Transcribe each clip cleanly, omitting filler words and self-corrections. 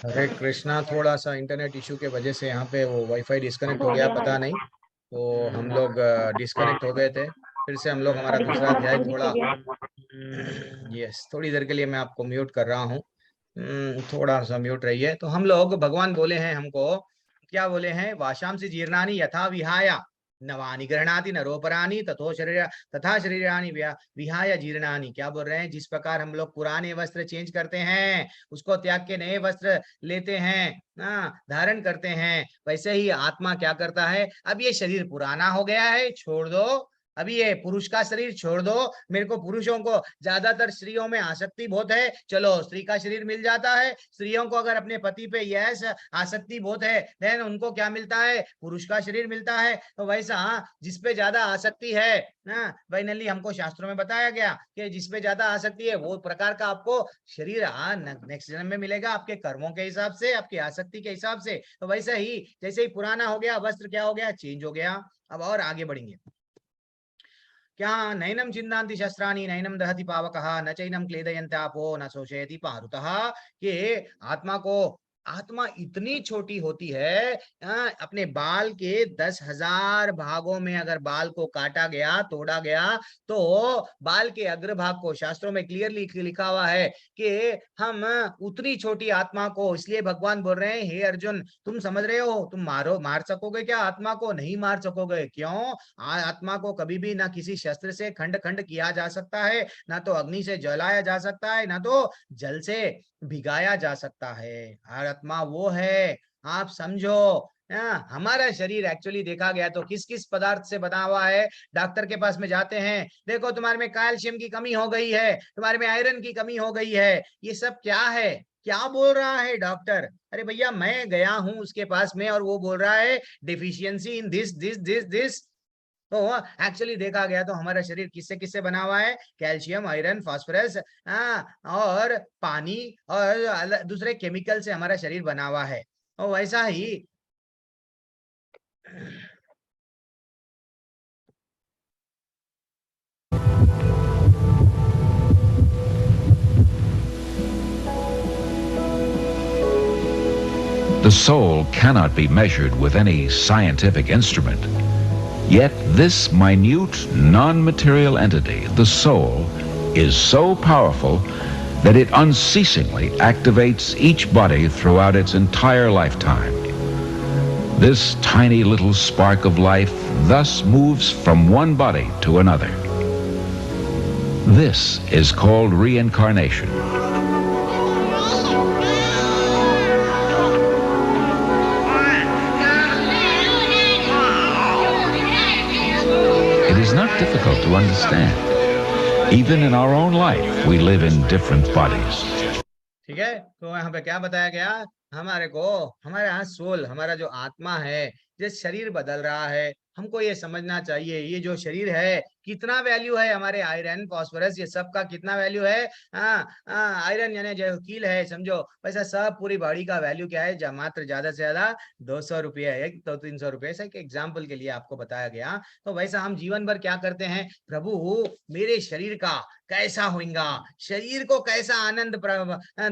हरे कृष्णा, थोड़ा सा internet issue के वजह से यहाँ पे वो वाईफाई डिस्कनेक्ट हो गया, पता नहीं। तो हम लोग डिस्कनेक्ट हो गए थे। फिर से हम लोग हमारा अभी किसी दूसरा बात अध्याय समझ थोड़ा। नहीं गया। यस, थोड़ी देर के लिए मैं आपको म्यूट कर रहा हूँ। थोड़ा सा म्यूट रहिए। तो हम लोग, भगवान बोले हैं हमको, क्या बोले हैं? वाशांसी जीर्णानि यथा विहाय नवानि गृह्णाति नरोपराणि तथा शरीरानि विहाय जीर्णानि। क्या बोल रहे हैं? जिस प्रकार हम लोग पुराने वस्त्र चेंज करते हैं, उसको त्याग के नए वस्त्र लेते हैं, धारण करते हैं, वैसे ही आत्मा क्या करता है? अब ये शरीर पुराना हो गया है, छोड़ दो। अभी ये पुरुष का शरीर छोड़ दो। मेरे को पुरुषों को, ज्यादातर स्त्रियों में आसक्ति बहुत है, चलो स्त्री का शरीर मिल जाता है। स्त्रियों को अगर अपने पति पे यस आसक्ति बहुत है, देन उनको क्या मिलता है? पुरुष का शरीर मिलता है। तो वैसा जिसपे ज्यादा आसक्ति है, फाइनली हमको शास्त्रों में बताया गया कि जिसपे ज्यादा आसक्ति है वो प्रकार का आपको शरीर नेक्स्ट जन्म में मिलेगा, आपके कर्मों के हिसाब से, आपकी आसक्ति के हिसाब से। तो वैसे ही जैसे ही पुराना हो गया वस्त्र, क्या हो गया? चेंज हो गया। अब और आगे बढ़ेंगे। क्या? नैनम छिन्दान्ति शस्त्राणि नैनम दहति पावकः न चैनम क्लेदयन्त्यापो न शोषयति पारुतः। कि आत्मा को, आत्मा इतनी छोटी होती है, अपने बाल के 10,000 भागों में अगर बाल को काटा गया, तोड़ा गया, तो बाल के अग्रभाग को शास्त्रों में क्लियरली लिखा हुआ है कि हम उतनी छोटी आत्मा को, इसलिए भगवान बोल रहे हैं, हे अर्जुन, तुम समझ रहे हो तुम मार सकोगे क्या आत्मा को? नहीं मार सकोगे। क्यों? आत्मा को कभी भी ना किसी शस्त्र से खंड खंड किया जा सकता है, ना तो अग्नि से जलाया जा सकता है, ना तो जल से भिगाया जा सकता है। आत्मा वो है, आप समझो। हमारा शरीर एक्चुअली देखा गया तो किस किस पदार्थ से बना हुआ है? डॉक्टर के पास में जाते हैं, देखो तुम्हारे में कैल्शियम की कमी हो गई है, तुम्हारे में आयरन की कमी हो गई है, ये सब क्या है? क्या बोल रहा है डॉक्टर? अरे भैया, मैं गया हूं उसके पास में और वो बोल रहा है deficiency in this this this this. तो एक्चुअली देखा गया तो हमारा शरीर किससे किससे बना हुआ है? कैल्शियम, आयरन, फास्फोरस, और पानी और दूसरे केमिकल से हमारा शरीर बना हुआ है। और वैसा ही The soul cannot be measured with any scientific instrument. Yet this minute, non-material entity, the soul, is so powerful that it unceasingly activates each body throughout its entire lifetime. This tiny little spark of life thus moves from one body to another. This is called reincarnation. It is not difficult to understand. Even in our own life, we live in different bodies. ठीक है। तो यहाँ पे क्या बताया गया? हमारे को, हमारे यहाँ सोल, हमारा जो आत्मा है, जो शरीर बदल रहा है, हमको ये समझना चाहिए ये जो शरीर है कितना वैल्यू है। हमारे आयरन, फास्फोरस, ये सब का कितना वैल्यू है? आयरन यानी जो कील है, समझो वैसा सब पूरी बॉडी का वैल्यू क्या है? मात्र ज्यादा से ज्यादा 200 रुपया है तो 300 रुपये, ऐसा एक एग्जाम्पल के लिए आपको बताया गया। तो वैसा हम जीवन भर क्या करते हैं? प्रभु मेरे शरीर का कैसा होगा, शरीर को कैसा आनंद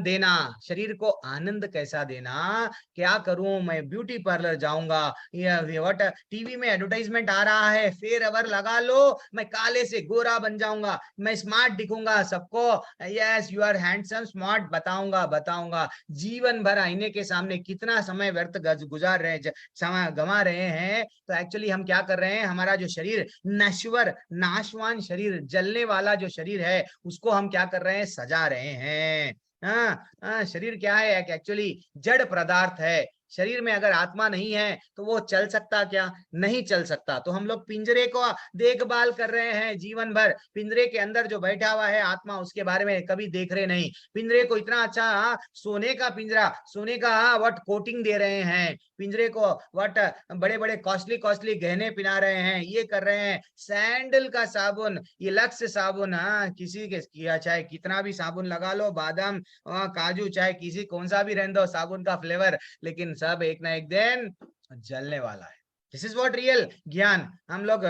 देना, शरीर को आनंद कैसा देना, क्या करूं मैं? ब्यूटी पार्लर जाऊंगा, व्हाट, टीवी में एडवर्टाइजमेंट आ रहा है, फेयर अवर लगा लो, मैं काले से गोरा बन जाऊंगा, मैं स्मार्ट दिखूंगा सबको, yes you are handsome smart बताऊंगा बताऊंगा। जीवन भर आईने के सामने कितना समय व्यर्थ गुजार रहे हैं, समय गंवा रहे हैं। तो एक्चुअली हम क्या कर रहे हैं? हमारा जो शरीर नश्वर, नाशवान शरीर, जलने वाला जो शरीर है, उसको हम क्या कर रहे हैं? सजा रहे हैं। शरीर क्या है? एक्चुअली जड़ पदार्थ है। शरीर में अगर आत्मा नहीं है तो वो चल सकता क्या? नहीं चल सकता। तो हम लोग पिंजरे को देखभाल कर रहे हैं जीवन भर, पिंजरे के अंदर जो बैठा हुआ है आत्मा, उसके बारे में कभी देख रहे नहीं। पिंजरे को इतना अच्छा सोने का पिंजरा, सोने का व्हाट कोटिंग दे रहे हैं, पिंजरे को व्हाट बड़े बड़े कॉस्टली कॉस्टली गहने पिना रहे हैं, ये कर रहे हैं। सैंडल का साबुन, ये लक्स साबुन, किसी के किया, चाहे कितना भी साबुन लगा लो, बादाम, काजू, चाहे किसी कौन सा भी रहने दो साबुन का फ्लेवर, लेकिन सब एक ना एक दिन जलने वाला है। दिस इज व्हाट रियल ज्ञान। हम लोग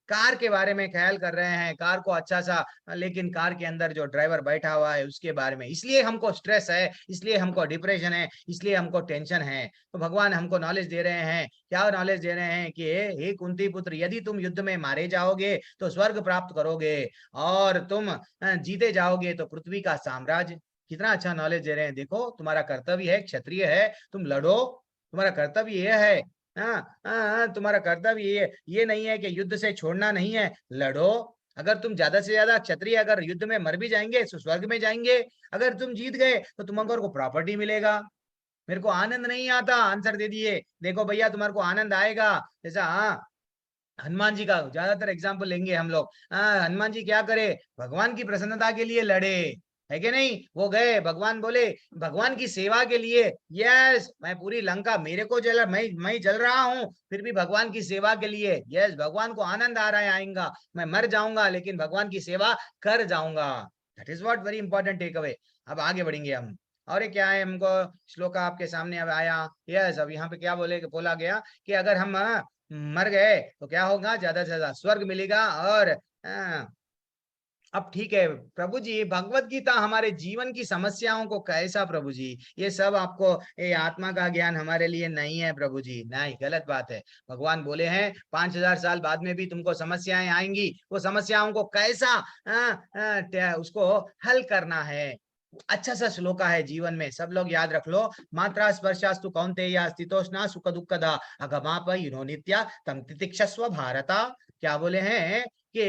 कार के बारे में ख्याल कर रहे हैं, कार को अच्छा सा, लेकिन कार के अंदर जो ड्राइवर बैठा हुआ है उसके बारे में, इसलिए हमको स्ट्रेस है, इसलिए हमको डिप्रेशन है, इसलिए हमको टेंशन है। तो भगवान हमको नॉलेज दे रहे हैं, क्या नॉलेज दे रहे हैं कि हे कुंती पुत्र, यदि तुम युद्ध में मारे जाओगे तो स्वर्ग प्राप्त करोगे, और तुम जीते जाओगे तो पृथ्वी का साम्राज्य। कितना अच्छा नॉलेज दे रहे हैं। देखो, तुम्हारा कर्तव्य है, क्षत्रिय है, तुम लड़ो, तुम्हारा कर्तव्य ये है। हाँ हाँ, तुम्हारा कर्तव्य ये नहीं है कि युद्ध से छोड़ना नहीं है, लड़ो। अगर तुम ज्यादा से ज्यादा क्षत्रिय अगर युद्ध में मर भी जाएंगे तो स्वर्ग में जाएंगे, अगर तुम जीत गए तो तुमको प्रॉपर्टी मिलेगा। मेरे को आनंद नहीं आता, आंसर दे दिए। देखो भैया, तुम्हारे को आनंद आएगा। जैसा हनुमान जी का ज्यादातर एग्जाम्पल लेंगे हम लोग। हनुमान जी क्या करे, भगवान की प्रसन्नता के लिए लड़े, है कि नहीं? वो गए, भगवान बोले, भगवान की सेवा के लिए, यस, मैं पूरी लंका, मेरे को जल, मैं जल रहा हूँ, फिर भी भगवान की सेवा के लिए, यस, भगवान को आनंद आ रहा है, आएगा, मैं मर जाऊंगा लेकिन भगवान की सेवा कर जाऊंगा। That is what very important take away. अब आगे बढ़ेंगे हम। और ये क्या है, हमको श्लोक आपके सामने अब आया। यस, अब यहाँ पे क्या बोला गया कि अगर हम मर गए तो क्या होगा, ज्यादा से ज्यादा स्वर्ग मिलेगा। और अब ठीक है प्रभु जी, भगवत गीता हमारे जीवन की समस्याओं को कैसा, प्रभु जी ये सब आपको, ये आत्मा का ज्ञान हमारे लिए नहीं है प्रभु जी, नहीं, गलत बात है। भगवान बोले हैं 5000 साल बाद में भी तुमको समस्याएं आएंगी, वो समस्याओं को कैसा उसको हल करना है। अच्छा सा श्लोका है जीवन में, सब लोग याद रख लो। मात्रा स्पर्शास्तु कौन्तेय स्थितोष्णा सुख दुःखदा अगमाप युनो नित्या तम तितिक्षस्व भारता। क्या बोले हैं कि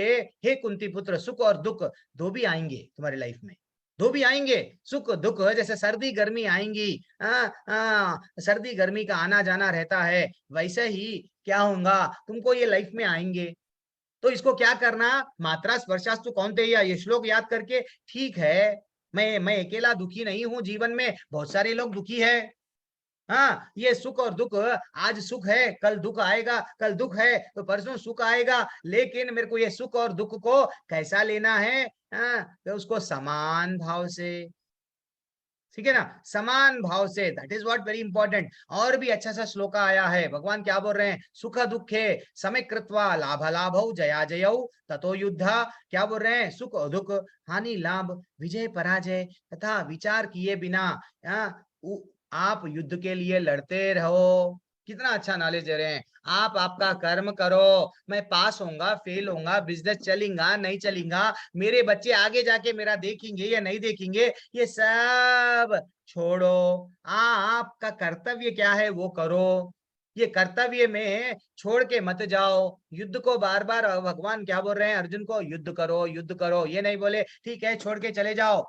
हे कुंती पुत्र, सुख और दुख दो भी आएंगे तुम्हारी लाइफ में, दो भी आएंगे। सुख दुख जैसे सर्दी गर्मी आएंगी, सर्दी गर्मी का आना जाना रहता है, वैसे ही क्या होगा, तुमको ये लाइफ में आएंगे। तो इसको क्या करना, मात्रा स्पर्शास्तु कौन्तेय, ये श्लोक याद करके, ठीक है मैं अकेला दुखी नहीं हूं, जीवन में बहुत सारे लोग दुखी है। हाँ, ये सुख और दुख, आज सुख है कल दुख आएगा, कल दुख है तो परसों सुख आएगा, लेकिन मेरे को ये सुख और दुख को कैसा लेना है, तो उसको समान भाव से, ठीक है ना, समान भाव से। That is what very important. और भी अच्छा सा श्लोका आया है, भगवान क्या बोल रहे हैं, सुख दुखे समय कृत्वा लाभ लाभौ जया जयौ ततो युद्धा। क्या बोल रहे हैं, सुख दुख, हानि लाभ, विजय पराजय तथा विचार किए बिना आप युद्ध के लिए लड़ते रहो। कितना अच्छा नॉलेज दे रहे हैं। आप आपका कर्म करो, मैं पास होऊंगा फेल होऊंगा, बिजनेस चलेगा नहीं चलेगा, मेरे बच्चे आगे जाके मेरा देखेंगे या नहीं देखेंगे, ये सब छोड़ो। आपका कर्तव्य क्या है वो करो, ये कर्तव्य में छोड़ के मत जाओ। युद्ध को बार बार भगवान क्या बोल रहे हैं, अर्जुन को युद्ध करो युद्ध करो, ये नहीं बोले ठीक है छोड़ के चले जाओ।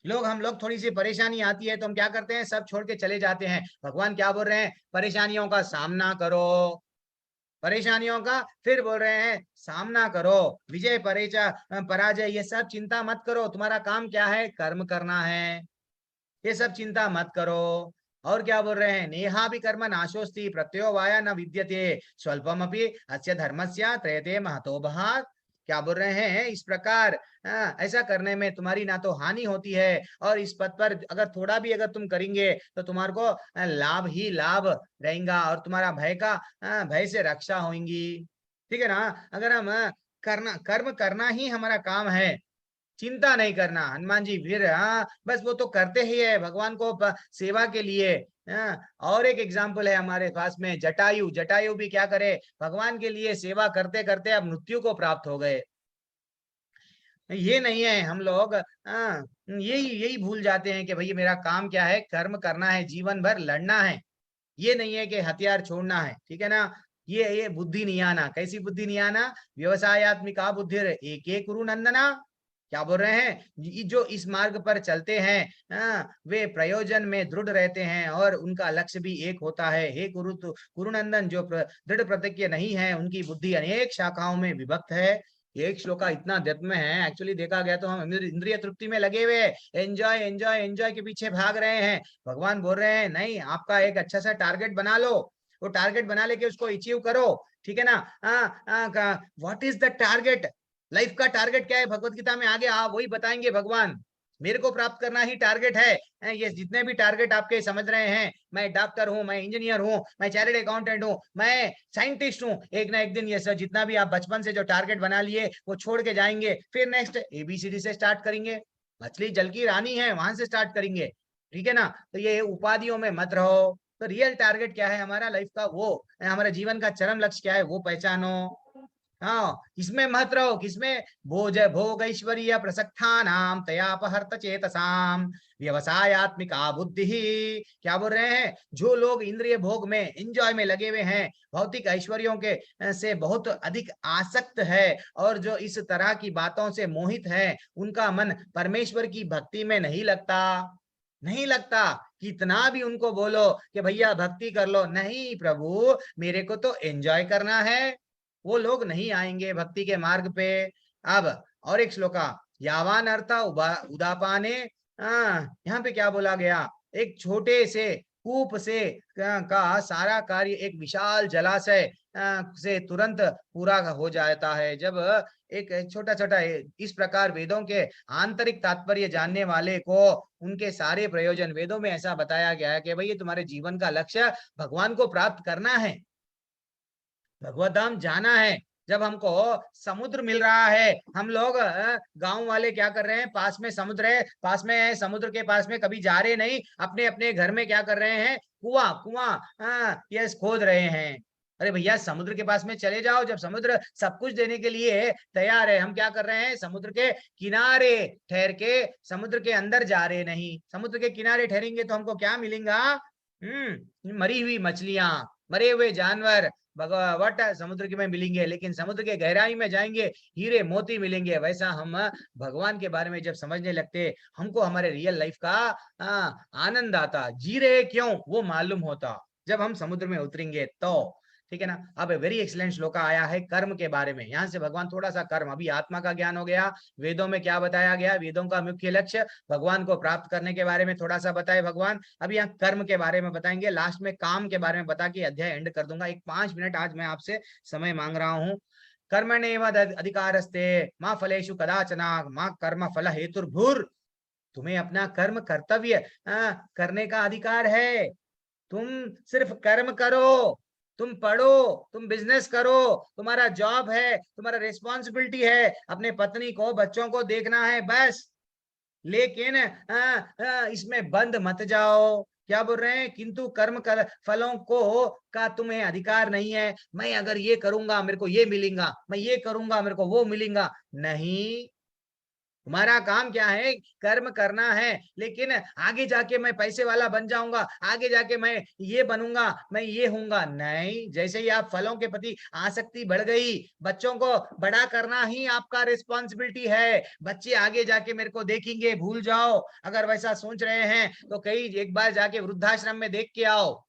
हम लोग थोड़ी सी परेशानी आती है तो हम क्या करते हैं, सब छोड़ के चले जाते हैं। भगवान क्या बोल रहे हैं, परेशानियों का सामना करो, परेशानियों का फिर बोल रहे हैं सामना करो, विजय पराजय ये सब चिंता मत करो, तुम्हारा काम क्या है, कर्म करना है, ये सब चिंता मत करो। और क्या बोल रहे हैं, नेहा भी कर्म नाशोस्ति प्रत्यो वाया न विद्यते स्वल्पमपि अस्य धर्मस्य त्रयते महतो भाग। क्या बोल रहे हैं, इस प्रकार ऐसा करने में तुम्हारी ना तो हानि होती है, और इस पद पर अगर थोड़ा भी अगर तुम करेंगे तो तुम्हारे को लाभ ही लाभ रहेगा, और तुम्हारा भय से रक्षा होगी। ठीक है ना। अगर हम कर्म करना ही हमारा काम है, चिंता नहीं करना। हनुमान जी फिर बस वो तो करते ही है भगवान को सेवा के लिए। और एक एग्जाम्पल है हमारे पास में, जटायु। जटायु भी क्या करे, भगवान के लिए सेवा करते करते अब मृत्यु को प्राप्त हो गए। ये नहीं है, हम लोग यही यही भूल जाते हैं कि भाई मेरा काम क्या है, कर्म करना है, जीवन भर लड़ना है, ये नहीं है कि हथियार छोड़ना है। ठीक है ना। ये बुद्धि नहीं आना, कैसी बुद्धि नहीं आना, व्यवसायत्मिका बुद्धि एक एक कुरु नंदना। क्या बोल रहे हैं, जो इस मार्ग पर चलते हैं वे प्रयोजन में दृढ़ रहते हैं और उनका लक्ष्य भी एक होता है। हे कुरुनंदन, जो दृढ़ प्रतिज्ञ नहीं है उनकी बुद्धि अनेक शाखाओं में विभक्त है। एक श्लोका इतना डेप्थ में है, एक्चुअली देखा गया तो हम इंद्रिय तृप्ति में लगे हुए, एंजॉय एंजॉय एंजॉय के पीछे भाग रहे हैं। भगवान बोल रहे हैं नहीं, आपका एक अच्छा सा टारगेट बना लो, वो टारगेट बना लेके उसको अचीव करो। ठीक है ना। What is the target, life का टारगेट क्या है, भगवत गीता में आगे वही बताएंगे भगवान। मेरे को प्राप्त करना ही टारगेट है। ये जितने भी टारगेट आपके समझ रहे हैं, मैं डॉक्टर हूं, मैं इंजीनियर हूं, मैं चार्टर्ड अकाउंटेंट हूं, मैं साइंटिस्ट हूं, एक ना एक दिन ये सब जितना भी आप बचपन से जो टारगेट बना लिए वो छोड़ के जाएंगे। फिर नेक्स्ट ABCD से स्टार्ट करेंगे। मछली जल की रानी है, वहां से स्टार्ट करेंगे, ठीक है ना। तो ये उपाधियों में मत रहो। तो रियल टारगेट क्या है हमारा लाइफ का, वो हमारा जीवन का चरम लक्ष्य क्या है वो पहचानो। हाँ, इसमें मत रहो किसमें, भोज भोग ऐश्वर्य प्रसक्तानाम तयापहर्त चेतसाम व्यवसायत्मिका बुद्धि। क्या बोल रहे हैं, जो लोग इंद्रिय भोग में, एंजॉय में लगे हुए हैं, भौतिक ऐश्वर्यों के से बहुत अधिक आसक्त है, और जो इस तरह की बातों से मोहित है, उनका मन परमेश्वर की भक्ति में नहीं लगता। नहीं लगता। कितना भी उनको बोलो कि भैया भक्ति कर लो, नहीं प्रभु मेरे को तो एंजॉय करना है, वो लोग नहीं आएंगे भक्ति के मार्ग पे। अब और एक श्लोका, यावान अर्थ उदापाने, यहाँ पे क्या बोला गया, एक छोटे से कूप से का सारा कार्य एक विशाल जलाशय से तुरंत पूरा हो जाता है। जब एक छोटा छोटा इस प्रकार वेदों के आंतरिक तात्पर्य जानने वाले को उनके सारे प्रयोजन, वेदों में ऐसा बताया गया है कि भाई ये तुम्हारे जीवन का लक्ष्य भगवान को प्राप्त करना है, भगवत धाम जाना है। जब हमको समुद्र मिल रहा है, हम लोग गांव वाले क्या कर रहे हैं, पास में समुद्र है, पास में है, समुद्र के पास में कभी जा रहे नहीं, अपने अपने घर में क्या कर रहे हैं, कुआं कुआं यस खोद रहे हैं। अरे भैया समुद्र के पास में चले जाओ, जब समुद्र सब कुछ देने के लिए तैयार है, हम क्या कर रहे हैं, समुद्र के किनारे ठहर के, समुद्र के अंदर जा रहे नहीं। समुद्र के किनारे ठहरेंगे तो हमको क्या मिलेगा, मरी हुई मछलियां, मरे हुए जानवर भगवत समुद्र के में मिलेंगे। लेकिन समुद्र के गहराई में जाएंगे, हीरे मोती मिलेंगे। वैसा हम भगवान के बारे में जब समझने लगते, हमको हमारे रियल लाइफ का आनंद आता, जी रहे क्यों वो मालूम होता जब हम समुद्र में उतरेंगे तो, ठीक है ना। अब वेरी एक्सीलेंट श्लोका आया है कर्म के बारे में। यहां से भगवान थोड़ा सा कर्म, अभी आत्मा का ज्ञान हो गया, वेदों में क्या बताया गया, वेदों का मुख्य लक्ष्य भगवान को प्राप्त करने के बारे में थोड़ा सा बताए भगवान। अब यहाँ कर्म के बारे में बताएंगे, लास्ट में काम के बारे में बता के अध्याय एंड कर दूंगा। एक 5 मिनट आज मैं आपसे समय मांग रहा हूँ। कर्मण्येव अधिकारस्ते माँ फलेषु कदाचन माँ कर्म फल हेतुर्भुर। तुम्हें अपना कर्म कर्तव्य करने का अधिकार है। तुम सिर्फ कर्म करो, तुम पढ़ो, तुम बिजनेस करो, तुम्हारा जॉब है, तुम्हारा रिस्पॉन्सिबिलिटी है, अपने पत्नी को बच्चों को देखना है बस। लेकिन इसमें बंद मत जाओ। क्या बोल रहे हैं, किंतु कर्म कर फलों को का तुम्हें अधिकार नहीं है। मैं अगर ये करूंगा मेरे को ये मिलेगा, मैं ये करूंगा मेरे को वो मिलेगा, नहीं। तुम्हारा काम क्या है, कर्म करना है। लेकिन आगे जाके मैं पैसे वाला बन जाऊंगा, आगे जाके मैं ये बनूंगा, मैं ये हूंगा, नहीं। जैसे ही आप फलों के प्रति आसक्ति बढ़ गई, बच्चों को बड़ा करना ही आपका रिस्पॉन्सिबिलिटी है। बच्चे आगे जाके मेरे को देखेंगे, भूल जाओ। अगर वैसा सोच रहे हैं तो कई एक बार जाके वृद्धाश्रम में देख के आओ।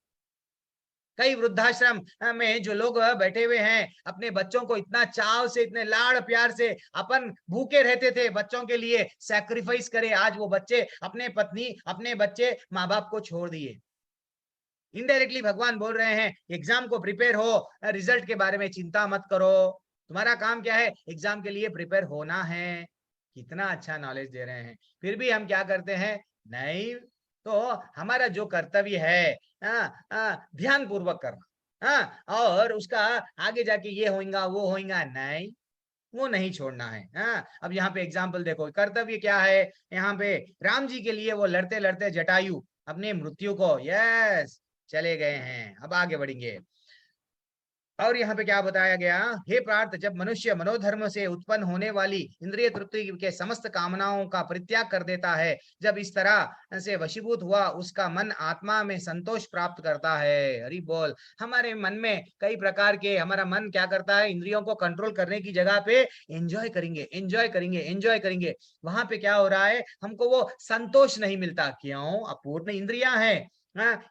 कई वृद्धाश्रम में जो लोग बैठे हुए हैं, अपने बच्चों को इतना चाव से, इतने लाड़ प्यार से, अपन भूखे रहते थे बच्चों के लिए, सैक्रिफाइस करे, आज वो बच्चे अपने पत्नी, अपने बच्चे, माँ बाप को छोड़ दिए। इनडायरेक्टली भगवान बोल रहे हैं एग्जाम को प्रिपेयर हो, रिजल्ट के बारे में चिंता मत करो। तुम्हारा काम क्या है, एग्जाम के लिए प्रिपेयर होना है। कितना अच्छा नॉलेज दे रहे हैं, फिर भी हम क्या करते हैं, नहीं। तो हमारा जो कर्तव्य है ध्यान पूर्वक करना, और उसका आगे जाके ये होगा वो होगा, नहीं, वो नहीं छोड़ना है। अब यहाँ पे एग्जाम्पल देखो, कर्तव्य क्या है, यहाँ पे राम जी के लिए वो लड़ते लड़ते जटायु अपने मृत्यु को, यस, चले गए हैं। अब आगे बढ़ेंगे, और यहाँ पे क्या बताया गया, हे पार्थ, जब मनुष्य मनोधर्म से उत्पन्न होने वाली इंद्रिय तृप्ति के समस्त कामनाओं का परित्याग कर देता है, जब इस तरह से वशीभूत हुआ, उसका मन आत्मा में संतोष प्राप्त करता है। हरि बोल। हमारे मन में कई प्रकार के, हमारा मन क्या करता है, इंद्रियों को कंट्रोल करने की जगह पे एंजॉय करेंगे, एंजॉय करेंगे, एंजॉय करेंगे। वहां पे क्या हो रहा है, हमको वो संतोष नहीं मिलता। क्यों, अपूर्ण इंद्रियां हैं।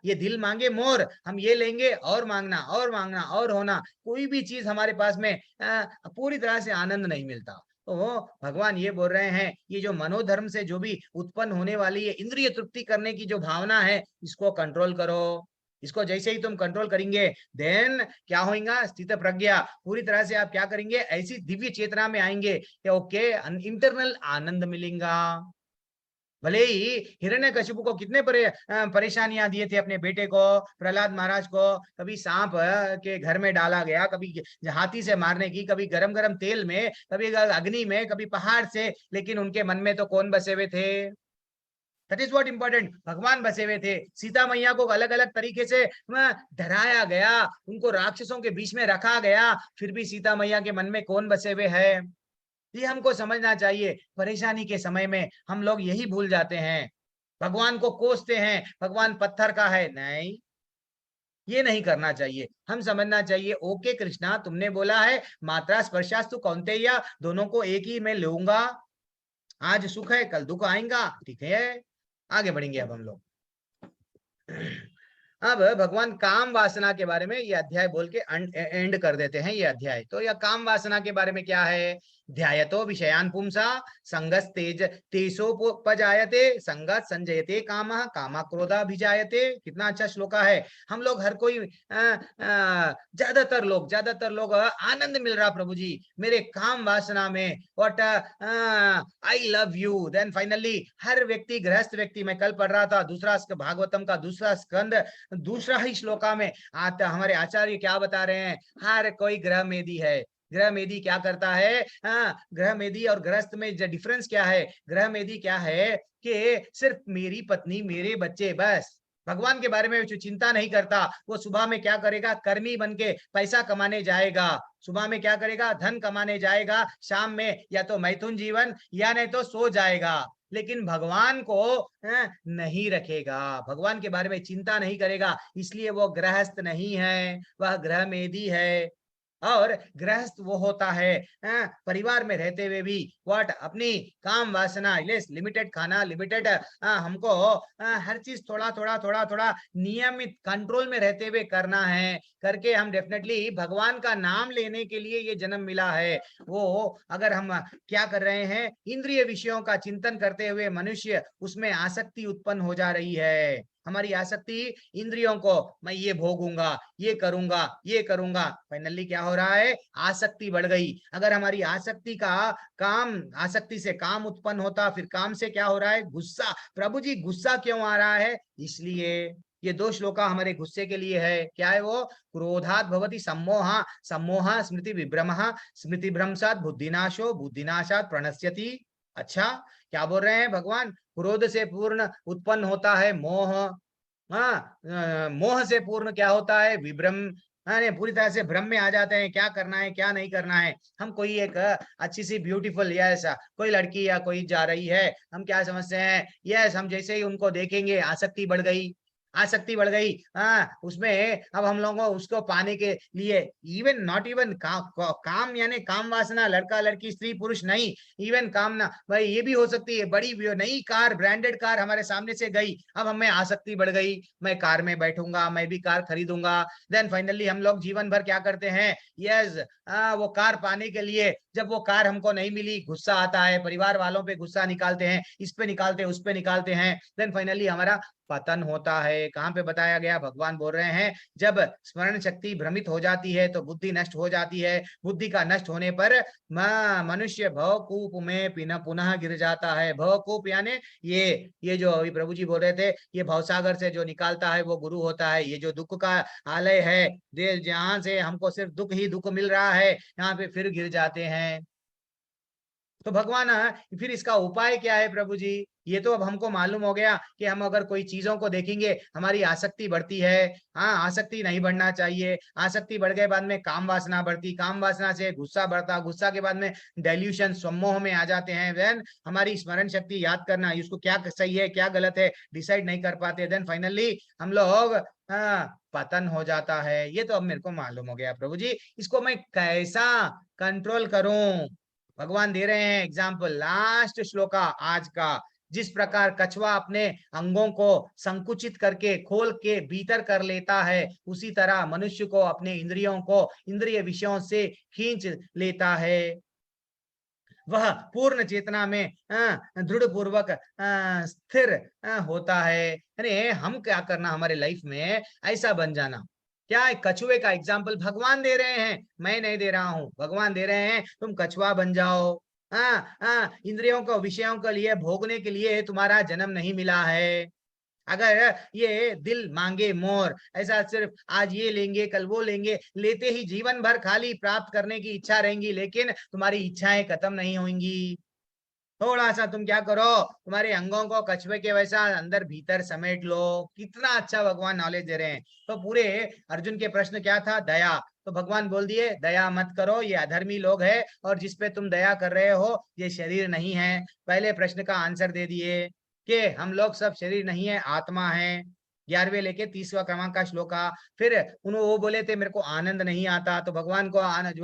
ये दिल मांगे मोर, हम ये लेंगे और मांगना और मांगना और होना, कोई भी चीज हमारे पास में पूरी तरह से आनंद नहीं मिलता। तो भगवान ये बोल रहे हैं, ये जो मनोधर्म से जो भी उत्पन्न होने वाली है इंद्रिय तृप्ति करने की जो भावना है, इसको कंट्रोल करो। इसको जैसे ही तुम कंट्रोल करेंगे, देन क्या होगा, स्थित प्रज्ञा, पूरी तरह से आप क्या करेंगे, ऐसी दिव्य चेतना में आएंगे कि ओके, इंटरनल आनंद मिलेगा। भले ही हिरण्यकशिपु को कितने परेशानियां दिए थे अपने बेटे को, प्रहलाद महाराज को, कभी सांप के घर में डाला गया, कभी हाथी से मारने की, कभी गरम गरम तेल में, कभी अग्नि में, कभी पहाड़ से, लेकिन उनके मन में तो कौन बसे हुए थे? दैट इज व्हाट इंपॉर्टेंट, भगवान बसे हुए थे। सीता मैया को अलग अलग तरीके से डराया गया, उनको राक्षसों के बीच में रखा गया, फिर भी सीता मैया के मन में कौन बसे हुए है? ये हमको समझना चाहिए। परेशानी के समय में हम लोग यही भूल जाते हैं, भगवान को कोसते हैं, भगवान पत्थर का है। नहीं, ये नहीं करना चाहिए। हम समझना चाहिए, ओके कृष्णा, तुमने बोला है मात्रा स्पर्शास्तु कौन्तेय, दोनों को एक ही मैं लूंगा। आज सुख है, कल दुख आएगा, ठीक है। आगे बढ़ेंगे अब हम लोग। अब भगवान काम वासना के बारे में ये अध्याय बोल के एंड कर देते हैं ये अध्याय। तो यह काम वासना के बारे में क्या है? ध्यायतो विषयान पुंसा संगस तेजोपजायते संगत संजयते कामः कामा क्रोधाभिजायते। कितना अच्छा श्लोका है। हम लोग हर कोई ज्यादातर लोग आनंद मिल रहा प्रभु जी मेरे काम वासना में, what I love you. Then finally हर व्यक्ति, गृहस्थ व्यक्ति, मैं कल पढ़ रहा था दूसरा भागवतम का दूसरा स्कंद, दूसरा ही श्लोका में आता, हमारे आचार्य क्या बता रहे हैं? हर कोई ग्रह मेदी है। ग्रह मेदी क्या करता है? ग्रह मेदी और गृहस्थ में डिफरेंस क्या है? ग्रह मेदी क्या है कि सिर्फ मेरी पत्नी, मेरे बच्चे, बस। भगवान के बारे में जो चिंता नहीं करता, वो सुबह में क्या करेगा? कर्मी बन के पैसा कमाने जाएगा। सुबह में क्या करेगा? धन कमाने जाएगा। शाम में या तो मैथुन जीवन या नहीं तो सो जाएगा। लेकिन भगवान को नहीं रखेगा, भगवान के बारे में चिंता नहीं करेगा, इसलिए वो गृहस्थ नहीं है, वह ग्रह मेदी है। और गृहस्थ वो होता है परिवार में रहते हुए भी व्हाट, अपनी काम वासना, लिमिटेड खाना, लिमिटेड हमको हर चीज थोड़ा थोड़ा थोड़ा थोड़ा नियमित कंट्रोल में रहते हुए करना है। करके हम डेफिनेटली भगवान का नाम लेने के लिए ये जन्म मिला है। वो अगर हम क्या कर रहे हैं? इंद्रिय विषयों का चिंतन करते हुए मनुष्य, उसमें आसक्ति उत्पन्न हो जा रही है। हमारी आसक्ति इंद्रियों को, मैं ये भोगूंगा, ये करूंगा, ये करूंगा, फाइनली क्या हो रहा है? आसक्ति बढ़ गई। अगर हमारी आसक्ति का काम, आसक्ति से काम उत्पन्न होता, फिर काम से क्या हो रहा है? गुस्सा। प्रभु जी गुस्सा क्यों आ रहा है? इसलिए ये दो श्लोका हमारे गुस्से के लिए है। क्या है वो? क्रोधात भवति सम्मोह, सम्मोह स्मृति विभ्रम, स्मृति भ्रंशात बुद्धिनाशो, बुद्धिनाशात प्रणश्यति। अच्छा, क्या बोल रहे हैं भगवान? क्रोध से पूर्ण उत्पन्न होता है मोह। मोह से पूर्ण क्या होता है? विभ्रम। पूरी तरह से भ्रम में आ जाते हैं, क्या करना है क्या नहीं करना है। हम कोई एक अच्छी सी ब्यूटीफुल या ऐसा कोई लड़की या कोई जा रही है, हम क्या समझते हैं? यस, हम जैसे ही उनको देखेंगे आसक्ति बढ़ गई, आसक्ति बढ़ गई। उसमें अब हम लोगों को उसको पाने के लिए, इवन नॉट इवन काम यानी काम वासना, लड़का लड़की स्त्री पुरुष नहीं, इवन कामना, भाई ये भी हो सकती है। बड़ी नई कार, ब्रांडेड कार हमारे सामने से गई, अब हमें आसक्ति बढ़ गई, मैं कार में बैठूंगा, मैं भी कार खरीदूंगा। देन फाइनली हम लोग जीवन भर क्या करते हैं? यस, वो कार पाने के लिए, जब वो कार हमको नहीं मिली, गुस्सा आता है, परिवार वालों पे गुस्सा निकालते हैं, इस पे निकालते हैं, उस पे निकालते हैं। देन फाइनली हमारा पतन होता है। कहां पे बताया गया? भगवान बोल रहे हैं, जब स्मरण शक्ति भ्रमित हो जाती है तो बुद्धि नष्ट हो जाती है। बुद्धि का नष्ट होने पर मनुष्य भवकूप में पुनः गिर जाता है। भवकूप यानी ये जो अभी प्रभु जी बोल रहे थे, ये भवसागर से जो निकालता है वो गुरु होता है। ये जो दुख का आलय है, जहां से हमको सिर्फ दुख ही दुख मिल रहा है, यहाँ पे फिर गिर जाते हैं। तो भगवान फिर इसका उपाय क्या है प्रभु जी? ये तो अब हमको मालूम हो गया कि हम अगर कोई चीजों को देखेंगे हमारी आसक्ति बढ़ती है। हाँ, आसक्ति नहीं बढ़ना चाहिए। आसक्ति बढ़ गए बाद में काम वासना बढ़ती, काम वासना से गुस्सा बढ़ता, गुस्सा के बाद में डेल्यूशन, सम्मोह में आ जाते हैं। देन हमारी स्मरण शक्ति, याद करना इसको क्या सही है क्या गलत है डिसाइड नहीं कर पाते। देन फाइनली हम लोग पतन हो जाता है। ये तो अब मेरे को मालूम हो गया प्रभु जी, इसको मैं कैसा कंट्रोल करूं? भगवान दे रहे हैं एग्जाम्पल, लास्ट श्लोका आज का। जिस प्रकार कछुआ अपने अंगों को संकुचित करके खोल के भीतर कर लेता है, उसी तरह मनुष्य को अपने इंद्रियों को इंद्रिय विषयों से खींच लेता है। वह पूर्ण चेतना में दृढ़ पूर्वक स्थिर होता है। यानी हम क्या करना हमारे लाइफ में? ऐसा बन जाना। क्या है? कछुए का एग्जाम्पल भगवान दे रहे हैं, मैं नहीं दे रहा हूं, भगवान दे रहे हैं, तुम कछुआ बन जाओ। इंद्रियों को विषयों के लिए भोगने के लिए तुम्हारा जन्म नहीं मिला है। अगर ये दिल मांगे मोर, ऐसा सिर्फ आज ये लेंगे कल वो लेंगे, लेते ही जीवन भर खाली प्राप्त करने की इच्छा रहेंगी, लेकिन तुम्हारी इच्छाएं खत्म नहीं होंगी। थोड़ा सा तुम क्या करो, तुम्हारे अंगों को कछुए के वैसा अंदर भीतर समेट लो। कितना अच्छा भगवान नॉलेज दे रहे हैं। तो पूरे अर्जुन के प्रश्न क्या था? दया। तो भगवान बोल दिए दया मत करो, ये अधर्मी लोग है, और जिसपे तुम दया कर रहे हो ये शरीर नहीं है। पहले प्रश्न का आंसर दे दिए कि हम लोग सब शरीर नहीं है, आत्मा है। 11वें लेके 30वां क्रमांक का श्लोक। फिर उन्होंने वो बोले थे मेरे को आनंद नहीं आता, तो भगवान को आनंद,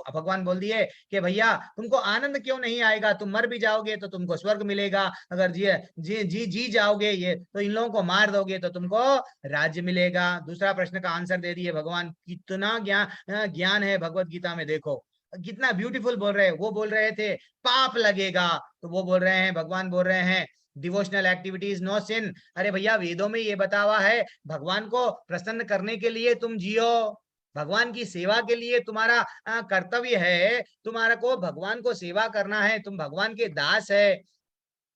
भगवान बोल दिए कि भैया तुमको आनंद क्यों नहीं आएगा, तुम मर भी जाओगे तो तुमको स्वर्ग मिलेगा, अगर जी जाओगे ये तो इन लोगों को मार दोगे तो तुमको राज्य मिलेगा। दूसरा प्रश्न का आंसर दे दिए भगवान। कितना ज्ञान है भगवत गीता में, देखो कितना ब्यूटीफुल बोल रहे हैं। वो बोल रहे थे पाप लगेगा, तो वो बोल रहे हैं, भगवान बोल रहे हैं डिवोशनल एक्टिविटीज नो सिन। अरे भैया वेदों में ये बता हुआ है भगवान को प्रसन्न करने के लिए तुम जियो, भगवान की सेवा के लिए तुम्हारा कर्तव्य है, तुम्हारा को भगवान को सेवा करना है, तुम भगवान के दास है,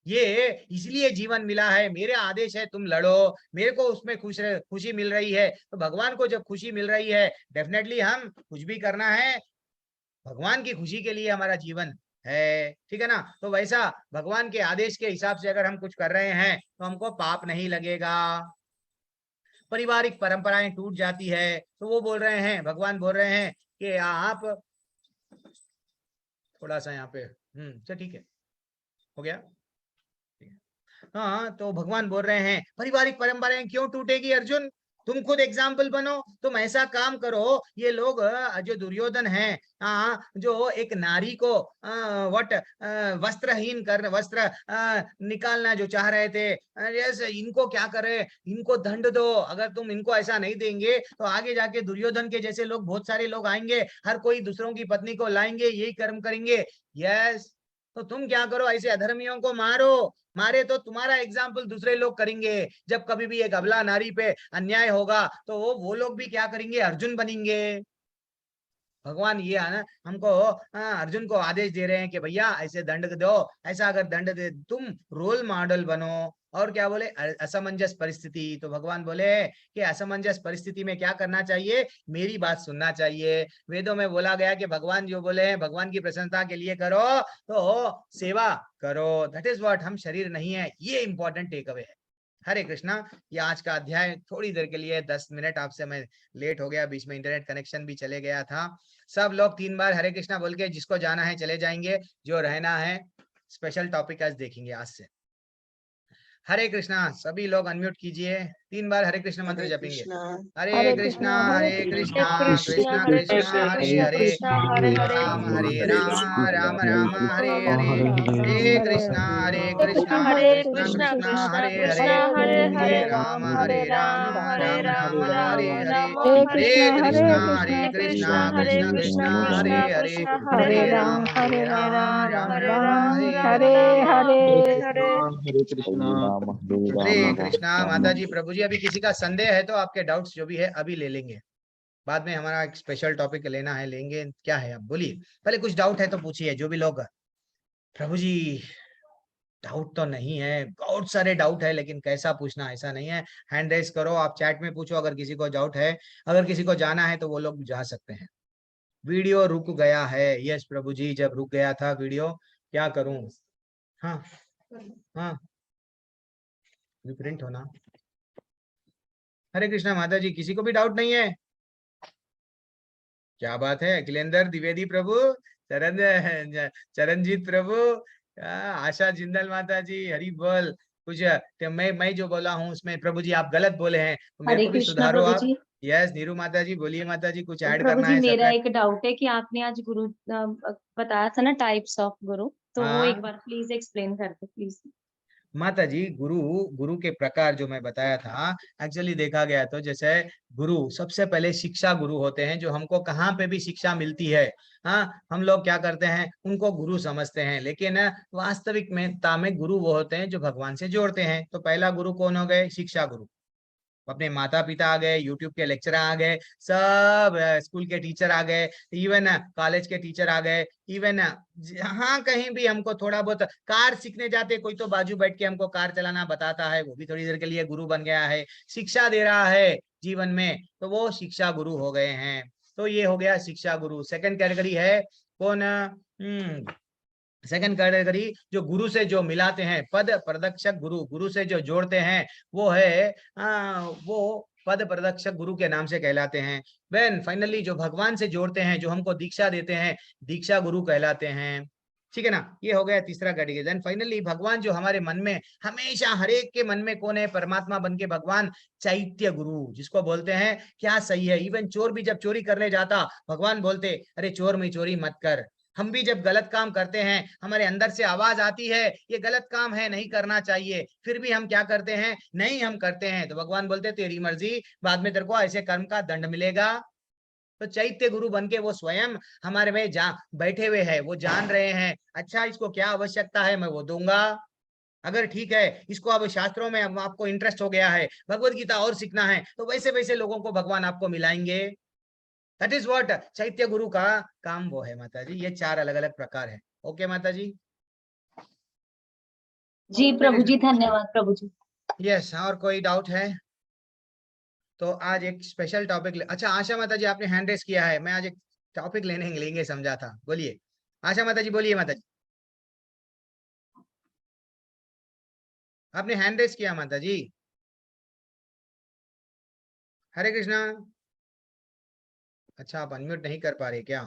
ये इसलिए जीवन मिला है, मेरे आदेश है तुम लड़ो, मेरे को उसमें खुशी मिल रही है। तो भगवान को जब खुशी मिल रही है डेफिनेटली हम कुछ भी करना है भगवान की खुशी के लिए, हमारा जीवन है, ठीक है ना। तो वैसा भगवान के आदेश के हिसाब से अगर हम कुछ कर रहे हैं तो हमको पाप नहीं लगेगा। पारिवारिक परंपराएं टूट जाती है, तो वो बोल रहे हैं, भगवान बोल रहे हैं कि आप थोड़ा सा यहाँ पे चल ठीक है, हो गया। हाँ, तो भगवान बोल रहे हैं पारिवारिक परंपराएं क्यों टूटेगी अर्जुन, तुम खुद एग्जाम्पल बनो, तुम ऐसा काम करो। ये लोग जो दुर्योधन है, जो एक नारी को वस्त्रहीन कर, वस्त्र निकालना जो चाह रहे थे, जैसे इनको क्या करे, इनको दंड दो। अगर तुम इनको ऐसा नहीं देंगे तो आगे जाके दुर्योधन के जैसे लोग, बहुत सारे लोग आएंगे, हर कोई दूसरों की पत्नी को लाएंगे, यही कर्म करेंगे। यस, तो तुम क्या करो, ऐसे अधर्मियों को मारो, मारे तो तुम्हारा एग्जाम्पल दूसरे लोग करेंगे। जब कभी भी एक अबला नारी पे अन्याय होगा तो वो लोग भी क्या करेंगे, अर्जुन बनेंगे। भगवान ये है ना, हमको अर्जुन को आदेश दे रहे हैं कि भैया ऐसे दंड दो, ऐसा अगर दंड दे तुम रोल मॉडल बनो। और क्या बोले, असमंजस परिस्थिति, तो भगवान बोले कि असमंजस परिस्थिति में क्या करना चाहिए, मेरी बात सुनना चाहिए। वेदों में बोला गया कि भगवान जो बोले हैं भगवान की प्रसन्नता के लिए करो, तो सेवा करो, दैट इज व्हाट। हम शरीर नहीं है, ये इंपॉर्टेंट टेक अवे है। हरे कृष्णा। ये आज का अध्याय थोड़ी देर के लिए 10 मिनट आपसे मैं लेट हो गया, बीच में इंटरनेट कनेक्शन भी चले गया था। सब लोग 3 बार हरे कृष्णा बोल के, जिसको जाना है चले जाएंगे, जो रहना है स्पेशल टॉपिक आज देखेंगे आज से। हरे कृष्णा, सभी लोग अनम्यूट कीजिए, 3 बार हरे कृष्ण मंत्र जपेंगे। हरे कृष्णा कृष्णा कृष्णा हरे हरे, हरे राम राम राम हरे हरे, हरे कृष्णा कृष्णा कृष्णा हरे हरे, हरे राम राम राम हरे हरे, हरे कृष्णा कृष्णा कृष्णा हरे हरे, हरे राम राम राम हरे हरे। हरे कृष्णा। हरे कृष्णा। माता जी, प्रभु जी, अभी किसी का संदेह है तो आपके डाउट्स जो भी है अभी ले लेंगे, बाद में हमारा एक स्पेशल टॉपिक लेना है, लेंगे। क्या है आप बोलिए, पहले कुछ डाउट है तो पूछिए। जो भी लोग, प्रभु जी डाउट तो नहीं है, बहुत सारे डाउट है, लेकिन कैसा पूछना ऐसा नहीं है। हैंड रेस करो, आप चैट में पूछो अगर किसी को डाउट है। अगर किसी को जाना है तो वो लोग जा सकते हैं। वीडियो रुक गया है, यस प्रभु जी, जब रुक गया था वीडियो, क्या करूं। हाँ हाँ, प्रिंट होना। हरे कृष्णा माता जी, किसी को भी डाउट नहीं है? क्या बात है, अखिलेंद्र द्विवेदी प्रभु, चरणजीत प्रभु, आशा जिंदल माता जी, हरि बोल। कुछ मैं जो बोला हूँ उसमें प्रभु जी आप गलत बोले हैं तो मेरे हरे को भी कृष्णा सुधारो प्रभु आप। जी। यस नीरू माता जी, बोलिए माता जी, कुछ ऐड प्रभु करना जी, है मेरा सेपरेट? एक डाउट है कि आपने आज गुरु बताया था ना, टाइप्स ऑफ गुरु, तो वो एक हाँ बार प्लीज एक्सप्लेन कर दो प्लीज। माता जी, गुरु गुरु के प्रकार जो मैं बताया था, एक्चुअली देखा गया तो जैसे गुरु सबसे पहले शिक्षा गुरु होते हैं, जो हमको कहाँ पे भी शिक्षा मिलती है, हाँ हम लोग क्या करते हैं, उनको गुरु समझते हैं, लेकिन वास्तविकता में गुरु वो होते हैं जो भगवान से जोड़ते हैं। तो पहला गुरु कौन हो गए, शिक्षा गुरु। अपने माता पिता आ गए, यूट्यूब के लेक्चर आ गए, सब स्कूल के टीचर आ गए, इवन कॉलेज के टीचर आ गए, इवन जहाँ कहीं भी हमको थोड़ा बहुत कार सीखने जाते, कोई तो बाजू बैठ के हमको कार चलाना बताता है, वो भी थोड़ी देर के लिए गुरु बन गया है, शिक्षा दे रहा है जीवन में, तो वो शिक्षा गुरु हो गए हैं। तो ये हो गया शिक्षा गुरु। सेकंड कैटेगरी है कौन? सेकंड कैटेगरी जो गुरु से जो मिलाते हैं, पद प्रदक्षक गुरु, गुरु से जो जोड़ते हैं, वो है वो पद प्रदक्षक गुरु के नाम से कहलाते हैं। देन फाइनली जो भगवान से जोड़ते हैं, जो हमको दीक्षा देते हैं, दीक्षा गुरु कहलाते हैं। ठीक है ना, ये हो गया तीसरा कैटेगरी। देन फाइनली भगवान जो हमारे मन में हमेशा हर एक के मन में कौन है? परमात्मा बन के भगवान, चैत्य गुरु, जिसको बोलते हैं क्या सही है। इवन चोर भी जब चोरी करने जाता, भगवान बोलते अरे चोर में चोरी मत कर। हम भी जब गलत काम करते हैं, हमारे अंदर से आवाज आती है ये गलत काम है, नहीं करना चाहिए, फिर भी हम क्या करते हैं? नहीं, हम करते हैं। तो भगवान बोलते तेरी मर्जी, बाद में तेरे को ऐसे कर्म का दंड मिलेगा। तो चैत्य गुरु बनके वो स्वयं हमारे में बैठे हुए हैं, वो जान रहे हैं अच्छा इसको क्या आवश्यकता है, मैं वो दूंगा। अगर ठीक है, इसको अब शास्त्रों में आपको इंटरेस्ट हो गया है, भगवत गीता और सीखना है, तो वैसे वैसे लोगों को भगवान आपको मिलाएंगे। दैट इज व्हाट चैत्य गुरु का काम वो है माता जी। ये 4 अलग अलग प्रकार है। ओके माता जी? जी प्रभु जी, धन्यवाद प्रभु जी। यस, और कोई डाउट है? तो आज एक स्पेशल टॉपिक अच्छा आशा माता जी आपने हैंड रेस किया है, मैं आज एक टॉपिक लेंगे समझा था। बोलिए आशा माता जी, बोलिए माता जी। आपने हैंड रेस किया माता जी। हरे कृष्णा। अच्छा, आप अनम्यूट नहीं कर पा रहे क्या?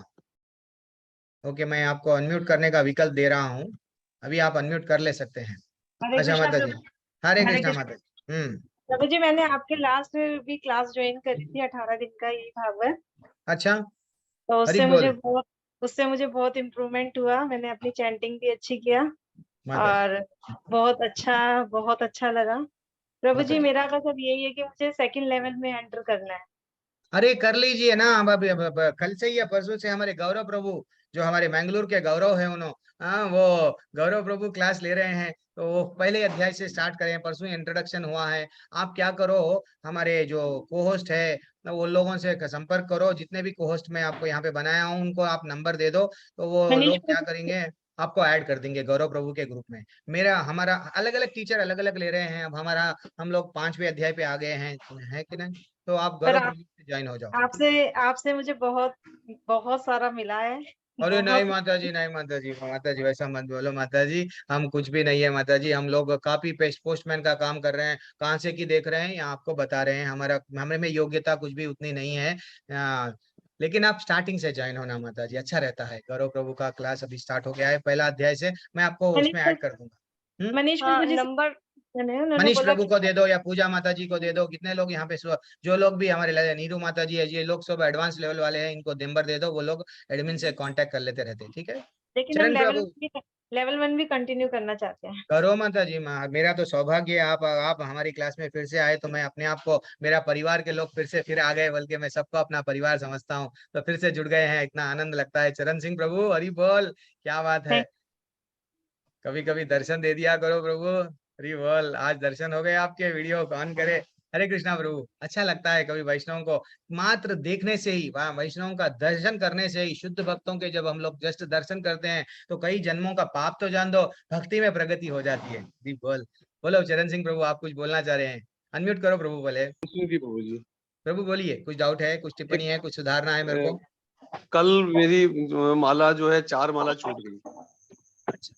ओके, मैं आपको अनम्यूट करने का विकल्प दे रहा हूँ, अभी आप अनम्यूट कर ले सकते हैं। हरे अच्छा कृष्णा माता जी। प्रभु। हरे हरे कृष्णा कृष्णा माता जी। प्रभु जी, मैंने आपके लास्ट भी क्लास ज्वाइन करी थी 18 दिन का, ये भागवत। अच्छा, तो हरि बोल उससे मुझे बहुत इम्प्रूवमेंट हुआ। मैंने अपनी चैंटिंग भी अच्छी किया माता जी। और बहुत अच्छा लगा। प्रभु माता जी, जी, मेरा बस अब यही है कि मुझे सेकंड लेवल में एंटर करना है। अरे कर लीजिए ना। अब कल से ही या परसों से हमारे गौरव प्रभु, जो हमारे मैंगलोर के गौरव है, उन्होंने वो गौरव प्रभु क्लास ले रहे हैं, तो वो पहले अध्याय से स्टार्ट करें। परसों इंट्रोडक्शन हुआ है। आप क्या करो, हमारे जो को होस्ट है वो लोगों से संपर्क करो, जितने भी को होस्ट मैं आपको यहाँ पे बनाया हूँ उनको आप नंबर दे दो, तो वो मनीष लोग क्या प्रभु, करेंगे, आपको ऐड कर देंगे गौरव प्रभु के ग्रुप में। हमारा अलग अलग टीचर अलग अलग ले रहे हैं। अब हम लोग 5वें अध्याय पे आ गए हैं, है कि नहीं? तो आप पर गौरव प्रभु से ज्वाइन हो जाओ। आपसे मुझे बहुत सारा मिला है। अरे नहीं बहुत माता जी, नहीं माता जी, माता जी वैसा मत बोलो माता जी। हम कुछ भी नहीं है माता जी, हम लोग कॉपी पेस्ट पोस्टमैन का काम कर रहे हैं। कहाँ से की देख रहे हैं या आपको बता रहे हैं, हमारे में योग्यता कुछ भी उतनी नहीं है। लेकिन आप स्टार्टिंग से ज्वाइन होना माता जी, अच्छा रहता है। गौरव प्रभु का क्लास अभी स्टार्ट हो गया है, पहला अध्याय से मैं आपको मनीष उसमें ऐड कर दूंगा। मनीष प्रभु जी नंबर, उन्होंने मनीष बोला प्रभु कि को दे दो या पूजा माता जी को दे दो। कितने लोग यहाँ पे जो लोग भी हमारे नीरू माता जी है, ये लोग सब एडवांस लेवल वाले हैं, इनको नंबर दे दो, वो लोग एडमिन से कांटेक्ट कर लेते रहते हैं। ठीक है, लेकिन हम चरण प्रभु लेवल 1 भी कंटिन्यू करना चाहते हैं। करो माता जी। मेरा तो सौभाग्य है, आप हमारी क्लास में फिर से आए, तो मैं अपने आप को, मेरा परिवार के लोग फिर आ गए, बल्कि मैं सबको अपना परिवार समझता हूँ, तो फिर से जुड़ गए हैं, इतना आनंद लगता है। चरण सिंह प्रभु, हरि बोल, क्या बात है। थैंक कभी कभी दर्शन दे दिया करो प्रभु। हरि बोल, आज दर्शन हो गए आपके, वीडियो ऑन करे। हरे कृष्णा प्रभु। अच्छा लगता है कभी वैष्णव को मात्र देखने से ही, वहां वैष्णव का दर्शन करने से ही, शुद्ध भक्तों के जब हम लोग जस्ट दर्शन करते हैं, तो कई जन्मों का पाप तो जान दो, भक्ति में प्रगति हो जाती है। जी बोल, बोलो चरण सिंह प्रभु, आप कुछ बोलना चाह रहे हैं? अनम्यूट करो प्रभु, बोले की प्रभु जी। प्रभु, बोलिए। कुछ डाउट है, कुछ टिप्पणी है, कुछ सुधारना है मेरे को? कल मेरी माला जो है 4 माला छूट गई। अच्छा,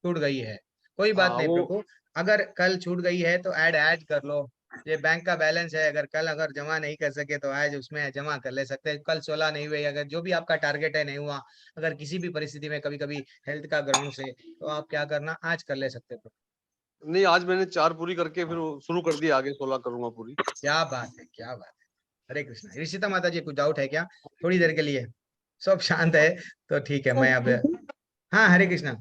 छूट गई है, कोई बात नहीं वो प्रभु। अगर कल छूट गई है तो ऐड कर लो। ये बैंक का बैलेंस है, अगर कल अगर जमा नहीं कर सके तो आज उसमें जमा कर ले सकते हैं। कल 16 नहीं हुई, अगर जो भी आपका टारगेट है नहीं हुआ, अगर किसी भी परिस्थिति में कभी कभी हेल्थ का ग्राउंड से, तो आप क्या करना, आज कर ले सकते हो। नहीं, आज मैंने 4 पूरी करके फिर शुरू कर दी, आगे 16 करूंगा पूरी। क्या बात है, क्या बात है। हरे कृष्णा। ऋषिता माता जी, कुछ डाउट है क्या? थोड़ी देर के लिए सब शांत है तो ठीक है। मैं अब, हाँ हरे कृष्णा।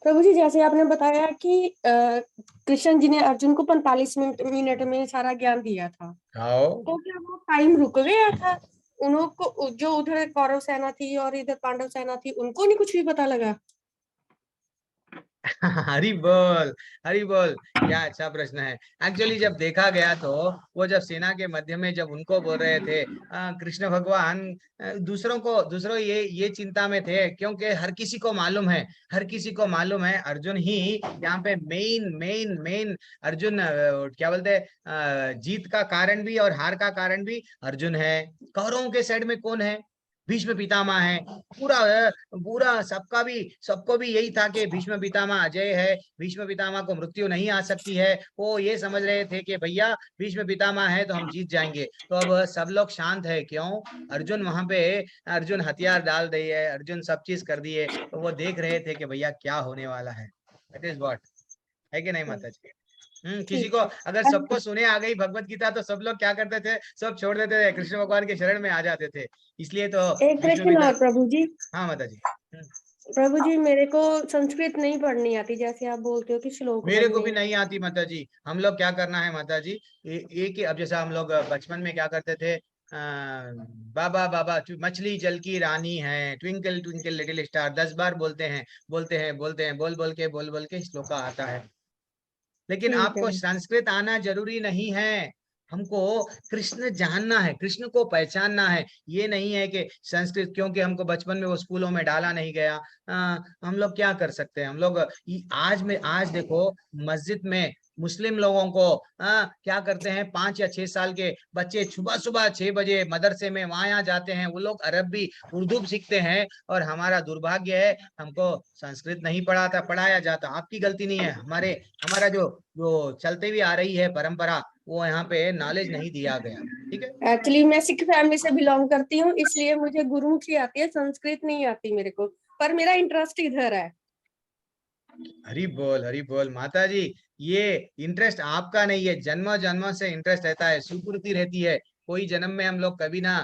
प्रभु जी, जैसे आपने बताया कि कृष्ण जी ने अर्जुन को 45 मिनट में सारा ज्ञान दिया था, आओ। तो क्या वो टाइम रुक गया था? उनको जो उधर कौरव सेना थी और इधर पांडव सेना थी, उनको नहीं कुछ भी पता लगा? हरी बोल, हरी बोल। क्या अच्छा प्रश्न है। एक्चुअली जब देखा गया तो वो जब सेना के मध्य में जब उनको बोल रहे थे कृष्ण भगवान, दूसरों ये चिंता में थे, क्योंकि हर किसी को मालूम है, हर किसी को मालूम है अर्जुन ही यहाँ पे मेन मेन मेन अर्जुन क्या बोलते हैं, जीत का कारण भी और हार का कारण भी अर्जुन है। कौरवों के साइड में कौन है? भीष्म पितामह है। पूरा पूरा सबको भी यही था कि भीष्म पितामह अजय है, भीष्म पितामह को मृत्यु नहीं आ सकती है। वो ये समझ रहे थे कि भैया भीष्म पितामह है तो हम जीत जाएंगे। तो अब सब लोग शांत है, क्यों? अर्जुन वहां पे, अर्जुन हथियार डाल दिए, अर्जुन सब चीज कर दिए, तो वो देख रहे थे कि भैया क्या होने वाला है। दैट इज व्हाट, है कि नहीं माता जी? किसी ठीक को है। अगर सबको सुने आ गई भगवत गीता तो सब लोग क्या करते थे? सब छोड़ देते थे, कृष्ण भगवान के शरण में आ जाते थे। इसलिए तो एक भीष्म प्रश्न पिता। और प्रभु जी। हाँ माता जी। प्रभु जी, मेरे को संस्कृत नहीं पढ़नी आती, जैसे आप बोलते हो कि श्लोक मेरे को भी पढ़ने। नहीं आती माता जी। हम लोग क्या करना है माता जी, एक ही, अब जैसा हम लोग बचपन में क्या करते थे, बाबा बाबा मछली जल की रानी है, ट्विंकल ट्विंकल लिटिल स्टार 10 बार बोलते हैं, बोलते हैं, बोल बोल के श्लोका आता है। लेकिन ठीक है। आपको संस्कृत आना जरूरी नहीं है। हमको कृष्ण जानना है, कृष्ण को पहचानना है। ये नहीं है कि संस्कृत, क्योंकि हमको बचपन में वो स्कूलों में डाला नहीं गया। हम लोग क्या कर सकते हैं? हम लोग आज देखो मस्जिद में मुस्लिम लोगों को क्या करते हैं, 5 या 6 साल के बच्चे सुबह सुबह 6 बजे मदरसे में वहां यहाँ जाते हैं। वो लोग अरबी उर्दू सीखते हैं, और हमारा दुर्भाग्य है हमको संस्कृत नहीं पढ़ाया जाता। आपकी गलती नहीं है, हमारा जो जो चलते हुए आ रही है परंपरा, वो यहाँ पे नॉलेज नहीं दिया गया। ठीक है। एक्चुअली मैं सिख फैमिली से बिलोंग करती हूँ, इसलिए मुझे गुरुमुखी आती है, संस्कृत नहीं आती मेरे को, पर मेरा इंटरेस्ट इधर है। हरी बोल माता जी। ये इंटरेस्ट आपका नहीं है, जन्म जन्म से इंटरेस्ट रहता है, सुकृति रहती है। कोई जन्म में हम लोग कभी ना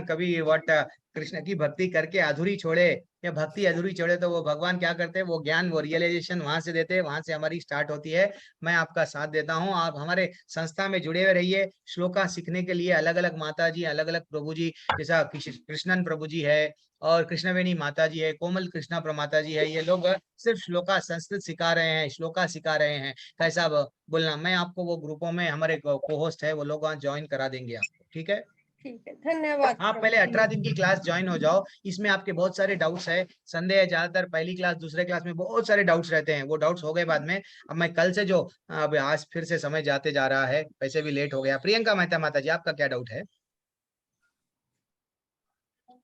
कभी व्हाट कृष्ण की भक्ति करके अधूरी छोड़े, या भक्ति अधूरी छोड़े, तो वो भगवान क्या करते हैं, वो ज्ञान वो रियलाइजेशन वहां से देते हैं, वहां से हमारी स्टार्ट होती है। मैं आपका साथ देता हूँ, आप हमारे संस्था में जुड़े हुए रहिए। श्लोका सीखने के लिए अलग अलग माता जी, अलग अलग प्रभु जी, जैसा कृष्णन प्रभु जी है, और कृष्णवेणी माता जी है, कोमल कृष्णा प्रमाता जी है। ये लोग सिर्फ श्लोका संस्कृत सिखा रहे हैं, श्लोका सिखा रहे हैं। कैसा बोलना, मैं आपको वो ग्रुपों में हमारे को होस्ट है, वो लोग वहाँ ज्वाइन करा देंगे आपको। ठीक है। ठीक है, धन्यवाद आप प्रभु पहले जी। 18 दिन की क्लास ज्वाइन हो जाओ। इसमें आपके बहुत सारे डाउट्स है, संदेह है, ज्यादातर पहली क्लास दूसरे क्लास में बहुत सारे डाउट्स रहते हैं। वो डाउट्स हो गए बाद में। अब मैं कल से जो अब आज फिर से समय जाते जा रहा है, वैसे भी लेट हो गया। प्रियंका मेहता माता जी, आपका क्या डाउट है?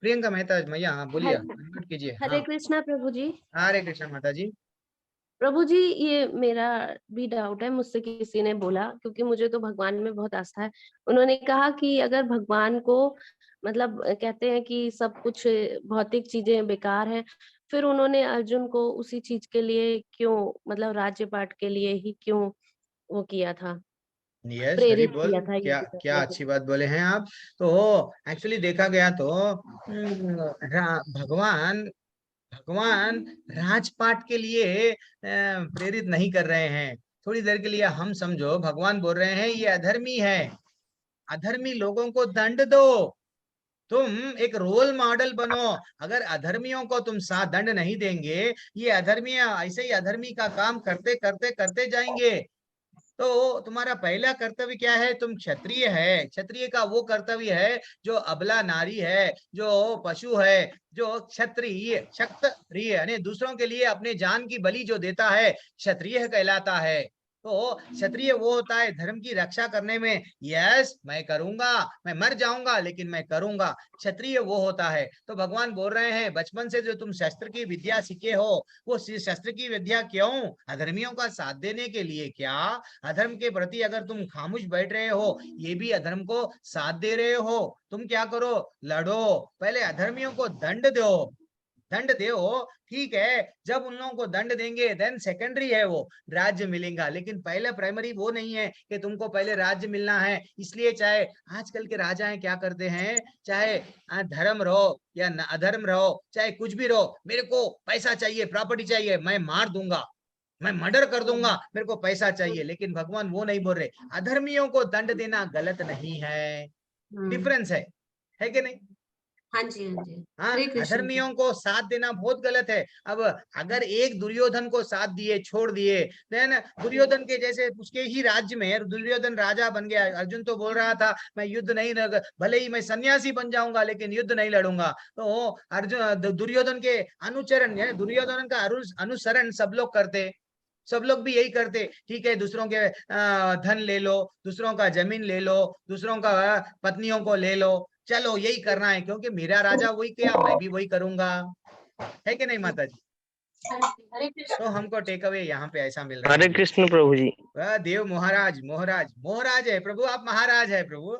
प्रियंका मेहता मैया, हाँ बोलिए, अनम्यूट कीजिए। हरे हाँ, कृष्णा प्रभु जी। हरे कृष्ण माता जी। प्रभु जी, ये मेरा भी डाउट है, मुझसे किसी ने बोला, क्योंकि मुझे तो भगवान में बहुत आस्था है। उन्होंने कहा कि अगर भगवान को मतलब कहते हैं कि सब कुछ भौतिक चीजें बेकार हैं, फिर उन्होंने अर्जुन को उसी चीज के लिए क्यों, मतलब राज्य पाठ के लिए ही क्यों वो किया था, यस, हरी प्रेरित बोल। किया था ये क्या क्या करने के अच्छी लिए। बात बोले हैं आप। तो एक्चुअली देखा गया तो भगवान भगवान राजपाट के लिए प्रेरित नहीं कर रहे हैं। थोड़ी देर के लिए हम समझो, भगवान बोल रहे हैं ये अधर्मी है, अधर्मी लोगों को दंड दो। तुम एक रोल मॉडल बनो। अगर अधर्मियों को तुम साथ दंड नहीं देंगे, ये अधर्मी ऐसे ही अधर्मी का काम करते करते करते जाएंगे। तो तुम्हारा पहला कर्तव्य क्या है? तुम क्षत्रिय है, क्षत्रिय का वो कर्तव्य है जो अबला नारी है, जो पशु है, जो क्षत्रिय यानी दूसरों के लिए अपने जान की बलि जो देता है, क्षत्रिय कहलाता है। तो क्षत्रिय वो होता है धर्म की रक्षा करने में। यस, मैं करूंगा, मैं मर जाऊंगा लेकिन मैं करूंगा। क्षत्रिय वो होता है। तो भगवान बोल रहे हैं बचपन से जो तुम शस्त्र की विद्या सीखे हो, वो शस्त्र की विद्या क्यों? अधर्मियों का साथ देने के लिए क्या? अधर्म के प्रति अगर तुम खामोश बैठ रहे हो, ये भी अधर्म को साथ दे रहे हो। तुम क्या करो, लड़ो, पहले अधर्मियों को दंड दो। ठीक है, जब उन लोगों को दंड देंगे देन सेकेंडरी है वो राज्य मिलेगा, लेकिन पहले प्राइमरी वो नहीं है कि तुमको पहले राज्य मिलना है। इसलिए चाहे आजकल के राजा हैं क्या करते हैं, चाहे धर्म रहो या अधर्म रहो, चाहे कुछ भी रहो, मेरे को पैसा चाहिए, प्रॉपर्टी चाहिए, मैं मार दूंगा, मैं मर्डर कर दूंगा, मेरे को पैसा चाहिए। लेकिन भगवान वो नहीं बोल रहे, अधर्मियों को दंड देना गलत नहीं है। डिफरेंस है कि नहीं? हाँ जी, हाँ जी। हाँ, हरे कृष्ण जी। अधर्मियों को साथ देना बहुत गलत है। अब अगर एक दुर्योधन को साथ दिए, छोड़ दिए, देन दुर्योधन के जैसे उसके ही राज्य में दुर्योधन राजा बन गया। अर्जुन तो बोल रहा था मैं युद्ध नहीं, भले ही मैं सन्यासी बन जाऊंगा लेकिन युद्ध नहीं लड़ूंगा। तो अर्जुन दुर्योधन के अनुचरण, दुर्योधन का अनुसरण सब लोग करते, सब लोग भी यही करते। ठीक है, दूसरों के धन ले लो, दूसरों का जमीन ले लो, दूसरों का पत्नियों को ले लो, चलो यही करना है क्योंकि मेरा राजा वही किया, मैं भी वही करूंगा, है कि नहीं माता जी? हरे कृष्ण। तो हमको टेक अवे यहाँ पे ऐसा मिल रहा हरे है। कृष्ण प्रभु जी। देव महाराज, महाराज महाराज है प्रभु, आप महाराज है प्रभु।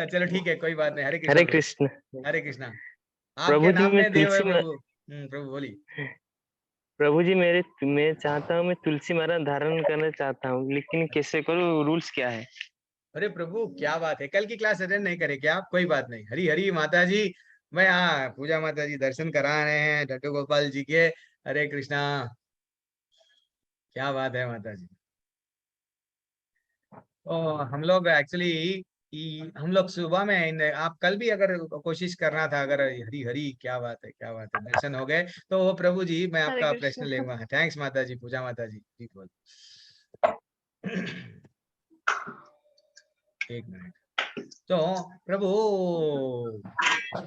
चलो ठीक है, कोई बात नहीं। हरे कृष्णा हरे प्रभु। कृष्ण हरे कृष्णा। आपके प्रभु जी। नाम मैं में देव है तुलसी प्रभु। प्रभु बोलिए। प्रभु जी, मैं चाहता हूँ, मैं तुलसी माला धारण करना चाहता हूँ, लेकिन कैसे करूँ? रूल्स क्या है? अरे प्रभु क्या बात है, कल की क्लास अटेंड नहीं करे क्या आप? कोई बात नहीं। हरी हरी माता जी। मैं हाँ, पूजा माता जी दर्शन करा रहे हैं डट्टू गोपाल जी के। हरे कृष्णा। क्या बात है माता जी। तो हम लोग एक्चुअली हम लोग सुबह में आप कल भी अगर कोशिश करना था, अगर हरी हरी, क्या बात है, क्या बात है, दर्शन हो गए तो वो प्रभु जी मैं हरे आपका कृष्ण। प्रश्न लेऊंगा। थैंक्स माता जी, पूजा माता जी। ठीक बोल। एक मिनट। तो प्रभु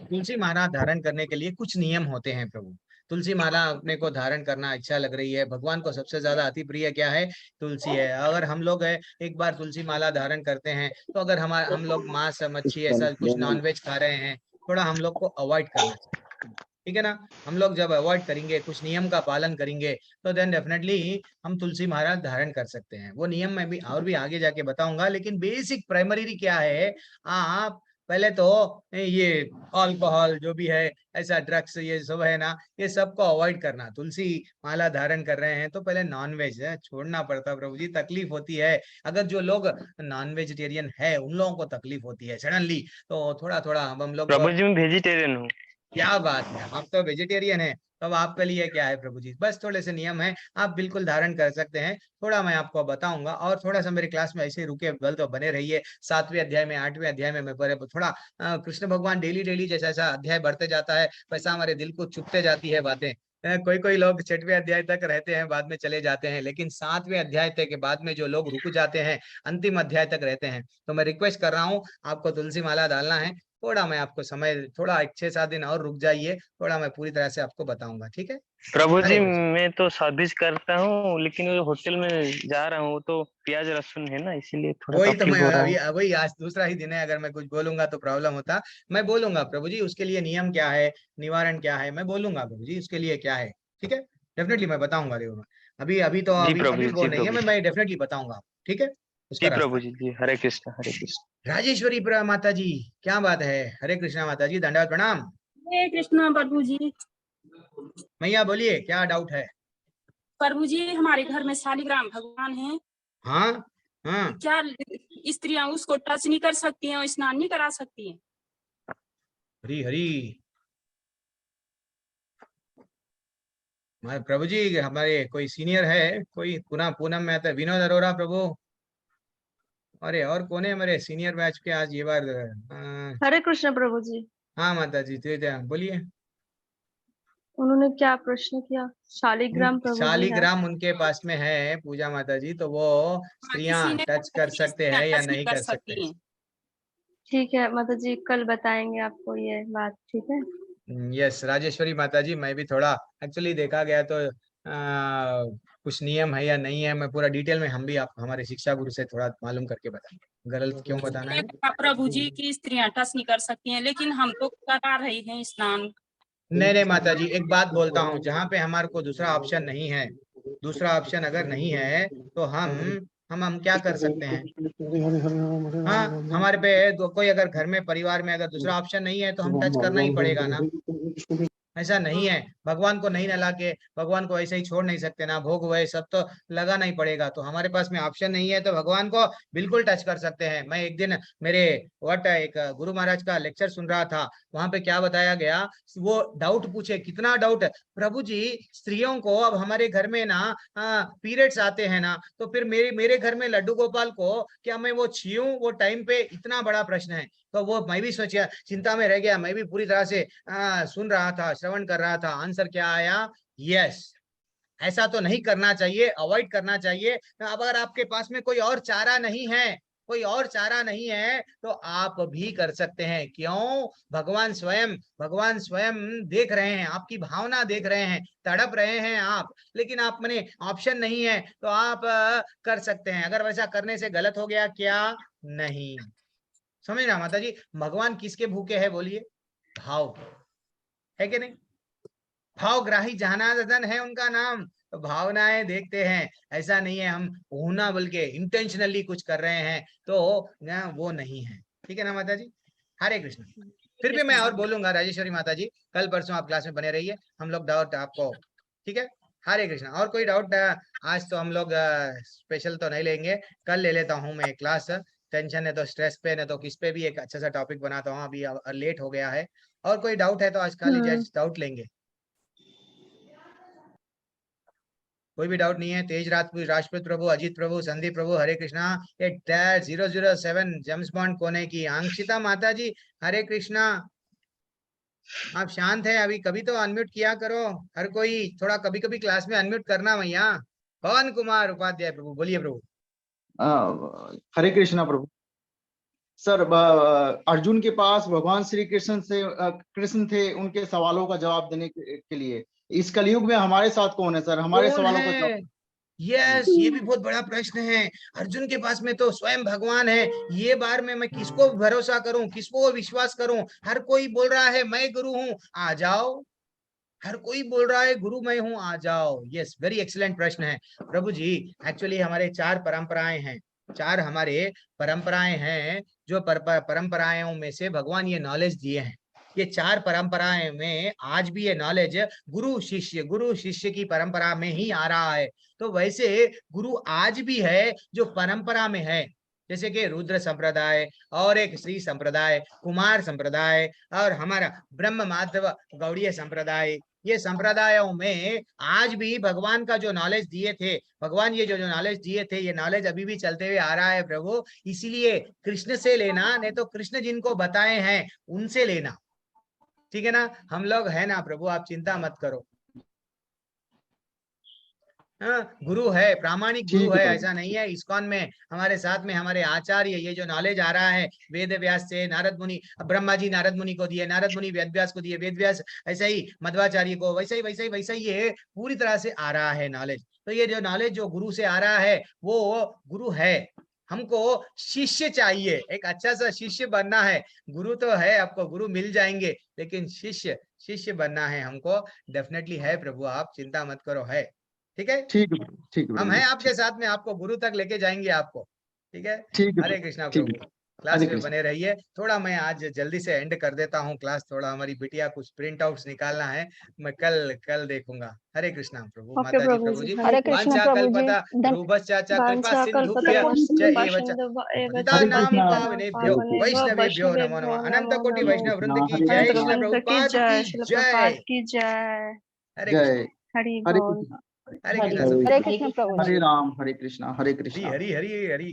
तुलसी माला धारण करने के लिए कुछ नियम होते हैं प्रभु। तुलसी माला अपने को धारण करना इच्छा लग रही है, भगवान को सबसे ज्यादा अति प्रिय क्या है? तुलसी है। अगर हम लोग है एक बार तुलसी माला धारण करते हैं तो अगर हम लोग मांस मच्छी ऐसा कुछ नॉनवेज खा रहे हैं, थोड़ा हम लोग को अवॉइड करना चाहिए, ठीक है ना? हम लोग जब अवॉइड करेंगे, कुछ नियम का पालन करेंगे, तो देन डेफिनेटली हम तुलसी माला धारण कर सकते हैं। वो नियम मैं भी और भी आगे जाके बताऊंगा, लेकिन बेसिक प्राइमरी क्या है, आप पहले तो ये अल्कोहल जो भी है, ऐसा ड्रग्स ये सब है ना, ये सबको अवॉइड करना। तुलसी माला धारण कर रहे हैं तो पहले नॉन वेज है छोड़ना पड़ता प्रभु जी, तकलीफ होती है। अगर जो लोग नॉन वेजिटेरियन है उन लोगों को तकलीफ होती है सडनली, तो थोड़ा थोड़ा हम लोग। प्रभु जी, मैं वेजिटेरियन हूँ। क्या बात है, आप तो वेजिटेरियन है, तो अब आपके लिए क्या है प्रभु जी? बस थोड़े से नियम है, आप बिल्कुल धारण कर सकते हैं। थोड़ा मैं आपको बताऊंगा और थोड़ा सा मेरी क्लास में ऐसे रुके बल तो बने रहिए। 7वें अध्याय में 8वें अध्याय में मैं थोड़ा कृष्ण भगवान डेली डेली जैसा जैसा अध्याय बढ़ते जाता है वैसा हमारे दिल को चुभते जाती है बातें। कोई कोई लोग 6वें अध्याय तक रहते हैं, बाद में चले जाते हैं, लेकिन 7वें अध्याय तक के बाद में जो लोग रुक जाते हैं, अंतिम अध्याय तक रहते हैं, तो मैं रिक्वेस्ट कर रहा हूँ आपको तुलसी माला डालना है। थोड़ा मैं आपको समय, थोड़ा 6-7 दिन और रुक जाइए, थोड़ा मैं पूरी तरह से आपको बताऊंगा, ठीक है? प्रभु जी, हरे कृष्ण। मैं तो शादी करता हूँ, लेकिन वो होटल में जा रहा हूँ तो प्याज लहसुन है ना, इसीलिए थोड़ा वही तो तकलीफ मैं हो रहा अभी है। वही आज दूसरा ही दिन है, अगर मैं कुछ बोलूंगा तो प्रॉब्लम होता। मैं बोलूंगा प्रभु जी उसके लिए नियम क्या है, निवारण क्या है, मैं बोलूंगा प्रभु जी उसके लिए क्या है, ठीक है? डेफिनेटली मैं बताऊंगा रेव। अभी अभी तो जी अभी प्रभु अभी जी, वो जी नहीं है, प्रभु जी। मैं डेफिनेटली बताऊंगा, ठीक है? उसका जी रास्ता। प्रभु जी, जी। हरे कृष्ण, हरे कृष्ण। राजेश्वरी माता जी, क्या बात है? हरे कृष्णा माता जी, दंडवत प्रणाम। हरे कृष्णा प्रभु जी। मैया बोलिए, क्या डाउट है? प्रभु जी, हमारे घर में शालिग्राम भगवान है, हाँ हाँ। क्या स्त्रियां उसको टच नहीं कर सकती हैं और स्नान नहीं करा सकती हैं? हरी हरी। प्रभु जी हमारे कोई सीनियर है, कोई पूनम में आता है, विनोद अरोरा प्रभु। अरे और कौन है हमारे सीनियर बैच के आज ये बार? हरे कृष्ण प्रभु जी। हाँ माता जी, बोलिए। उन्होंने क्या प्रश्न किया? शालिग्राम प्रभु जी है। शालिग्राम उनके पास में है पूजा माता जी, तो वो हाँ, स्त्रियां किसी ने टच कहा कर कि सकते स्त्रियां हैं या टच नहीं नहीं कर कर सकते? सकती हैं। ठीक है माता जी, कल बताएंगे आपको ये बात, ठीक है? यस राजेश्वरी माता जी, मैं भी थोड़ा एक्चुअली देखा गया तो कुछ नियम है या नहीं है, मैं पूरा डिटेल में हम भी आप हमारे शिक्षा गुरु से थोड़ा मालूम करके बताएंगे। गलत क्यों बताना है? कहा प्रभु जी की स्त्रियां टच नहीं कर सकती हैं, लेकिन हम तो करा रहे हैं स्नान। नहीं नहीं माता जी, एक बात बोलता हूँ, जहाँ पे हमारे को दूसरा ऑप्शन नहीं है, दूसरा ऑप्शन अगर नहीं है तो हम क्या कर सकते हैं? हाँ, हमारे पे कोई अगर घर में परिवार में अगर दूसरा ऑप्शन नहीं है तो हम टच करना ही पड़ेगा ना। ऐसा नहीं है। भगवान को नहीं नला के भगवान को ऐसे ही छोड़ नहीं सकते ना, भोग वह सब तो लगाना ही पड़ेगा। तो हमारे पास में ऑप्शन नहीं है, तो भगवान को बिल्कुल टच कर सकते हैं। मैं एक दिन मेरे एक गुरु महाराज का लेक्चर सुन रहा था, वहां पे क्या बताया गया, वो डाउट पूछे, कितना डाउट, प्रभु जी स्त्रियों को अब हमारे घर में ना पीरियड्स आते हैं ना, तो फिर मेरे घर में लड्डू गोपाल को क्या मैं वो छीऊं वो टाइम पे, इतना बड़ा प्रश्न है। तो वो मैं भी सोचा, चिंता में रह गया, मैं भी पूरी तरह से सुन रहा था, श्रवण कर रहा था। आंसर क्या आया, यस, ऐसा तो नहीं करना चाहिए, अवॉइड करना चाहिए। अगर आपके पास में कोई और चारा नहीं है, कोई और चारा नहीं है, तो आप भी कर सकते हैं। क्यों, भगवान स्वयं देख रहे हैं, आपकी भावना देख रहे हैं, तड़प रहे हैं आप, लेकिन आप में ऑप्शन नहीं है, तो आप कर सकते हैं। अगर वैसा करने से गलत हो गया क्या, नहीं, समझ ना माता जी। भगवान किसके भूखे हैं बोलिए, भाव के, है कि नहीं। भावग्राही जहानादन है उनका नाम, तो भावनाएं देखते हैं। ऐसा नहीं है हम होना बल्कि इंटेंशनली कुछ कर रहे हैं, तो वो नहीं है। ठीक है ना माता जी, हरे कृष्ण। फिर भी मैं और बोलूंगा राजेश्वरी माता जी, कल परसों आप क्लास में बने रहिए, हम लोग डाउट आपको, ठीक है, हरे कृष्ण। और कोई डाउट, आज तो हम लोग स्पेशल तो नहीं लेंगे, कल ले लेता हूँ मैं क्लास। टेंशन है तो स्ट्रेस पे, न तो किस पे भी एक अच्छा सा टॉपिक बनाता हूँ, अभी लेट हो गया है। और कोई डाउट है तो आज खाली जज डाउट लेंगे, कोई भी डाउट नहीं है। तेज राजपूत प्रभु, अजीत प्रभु, संदीप प्रभु, हरे कृष्णा। ये 007 जेम्स बॉन्ड कोने की आंशिता माता जी, हरे कृष्णा। आप शांत है अभी, कभी तो अनम्यूट किया करो, हर कोई थोड़ा कभी कभी क्लास में अनम्यूट करना भैया। पवन कुमार उपाध्याय प्रभु, बोलिए प्रभु। हरे कृष्णा प्रभु। सर, अर्जुन के पास भगवान श्री कृष्ण थे उनके सवालों का जवाब देने के लिए। इस कलयुग में हमारे साथ कौन है सर, हमारे सवालों का जवाब? यस, ये भी बहुत बड़ा प्रश्न है। अर्जुन के पास में तो स्वयं भगवान है, ये बार में मैं किसको भरोसा करूं, किसको विश्वास करूं। हर कोई बोल रहा है मैं गुरु हूं, आ जाओ। हर कोई बोल रहा है गुरु मैं हूं, आ जाओ। यस, वेरी एक्सीलेंट प्रश्न है प्रभु जी। एक्चुअली हमारे 4 परंपराएं हैं, 4 हमारे परंपराएं हैं, जो परंपराओं में से भगवान ये नॉलेज दिए हैं। ये 4 परंपराएं में आज भी ये नॉलेज गुरु शिष्य की परंपरा में ही आ रहा है। तो वैसे गुरु आज भी है जो परंपरा में है, जैसे कि रुद्र संप्रदाय और एक श्री संप्रदाय, कुमार संप्रदाय और हमारा ब्रह्म माधव गौड़ीय संप्रदाय। ये संप्रदायों में आज भी भगवान का जो नॉलेज दिए थे, भगवान ये जो नॉलेज दिए थे, ये नॉलेज अभी भी चलते हुए आ रहा है प्रभु। इसीलिए कृष्ण से लेना, नहीं तो कृष्ण जिनको बताए हैं उनसे लेना, ठीक है ना। हम लोग है ना प्रभु, आप चिंता मत करो। गुरु है, प्रामाणिक गुरु है, ऐसा नहीं है। इस्कॉन में हमारे साथ में हमारे आचार्य, ये जो नॉलेज आ रहा है वेद व्यास से, नारद मुनि, ब्रह्मा जी नारद मुनि को दिए, नारद मुनि वेद व्यास को दिए, वेद व्यास ऐसे ही मध्वाचार्य को, वैसे ही ये पूरी तरह से आ रहा है नॉलेज। तो ये जो नॉलेज जो गुरु से आ रहा है वो गुरु है। हमको शिष्य चाहिए, एक अच्छा सा शिष्य बनना है। गुरु तो है, आपको गुरु मिल जाएंगे, लेकिन शिष्य बनना है हमको। डेफिनेटली है प्रभु, आप चिंता मत करो, है। ठीक है, ठीक है, हम हैं आपके साथ में, आपको गुरु तक लेके जाएंगे आपको, ठीक है। हरे कृष्णा प्रभु, क्लास में बने रहिए। थोड़ा मैं आज जल्दी से एंड कर देता हूँ क्लास, थोड़ा हमारी बिटिया कुछ प्रिंट आउट्स निकालना है, मैं कल देखूंगा। हरे कृष्णा प्रभु, माता जी प्रभु जी, वांछा कल्पता रूपस चाचा कृपा सिंधुभ्य पतितानां पावनेभ्यो वैष्णवेभ्यो नमो नमः। अनंत कोटि वैष्णव वृंद की जय, श्रील प्रभुपाद की जय। हरे कृष्ण, हरे कृष्ण प्रभु। हरे राम, हरे कृष्ण, हरे कृष्ण। हरि हरि हरि।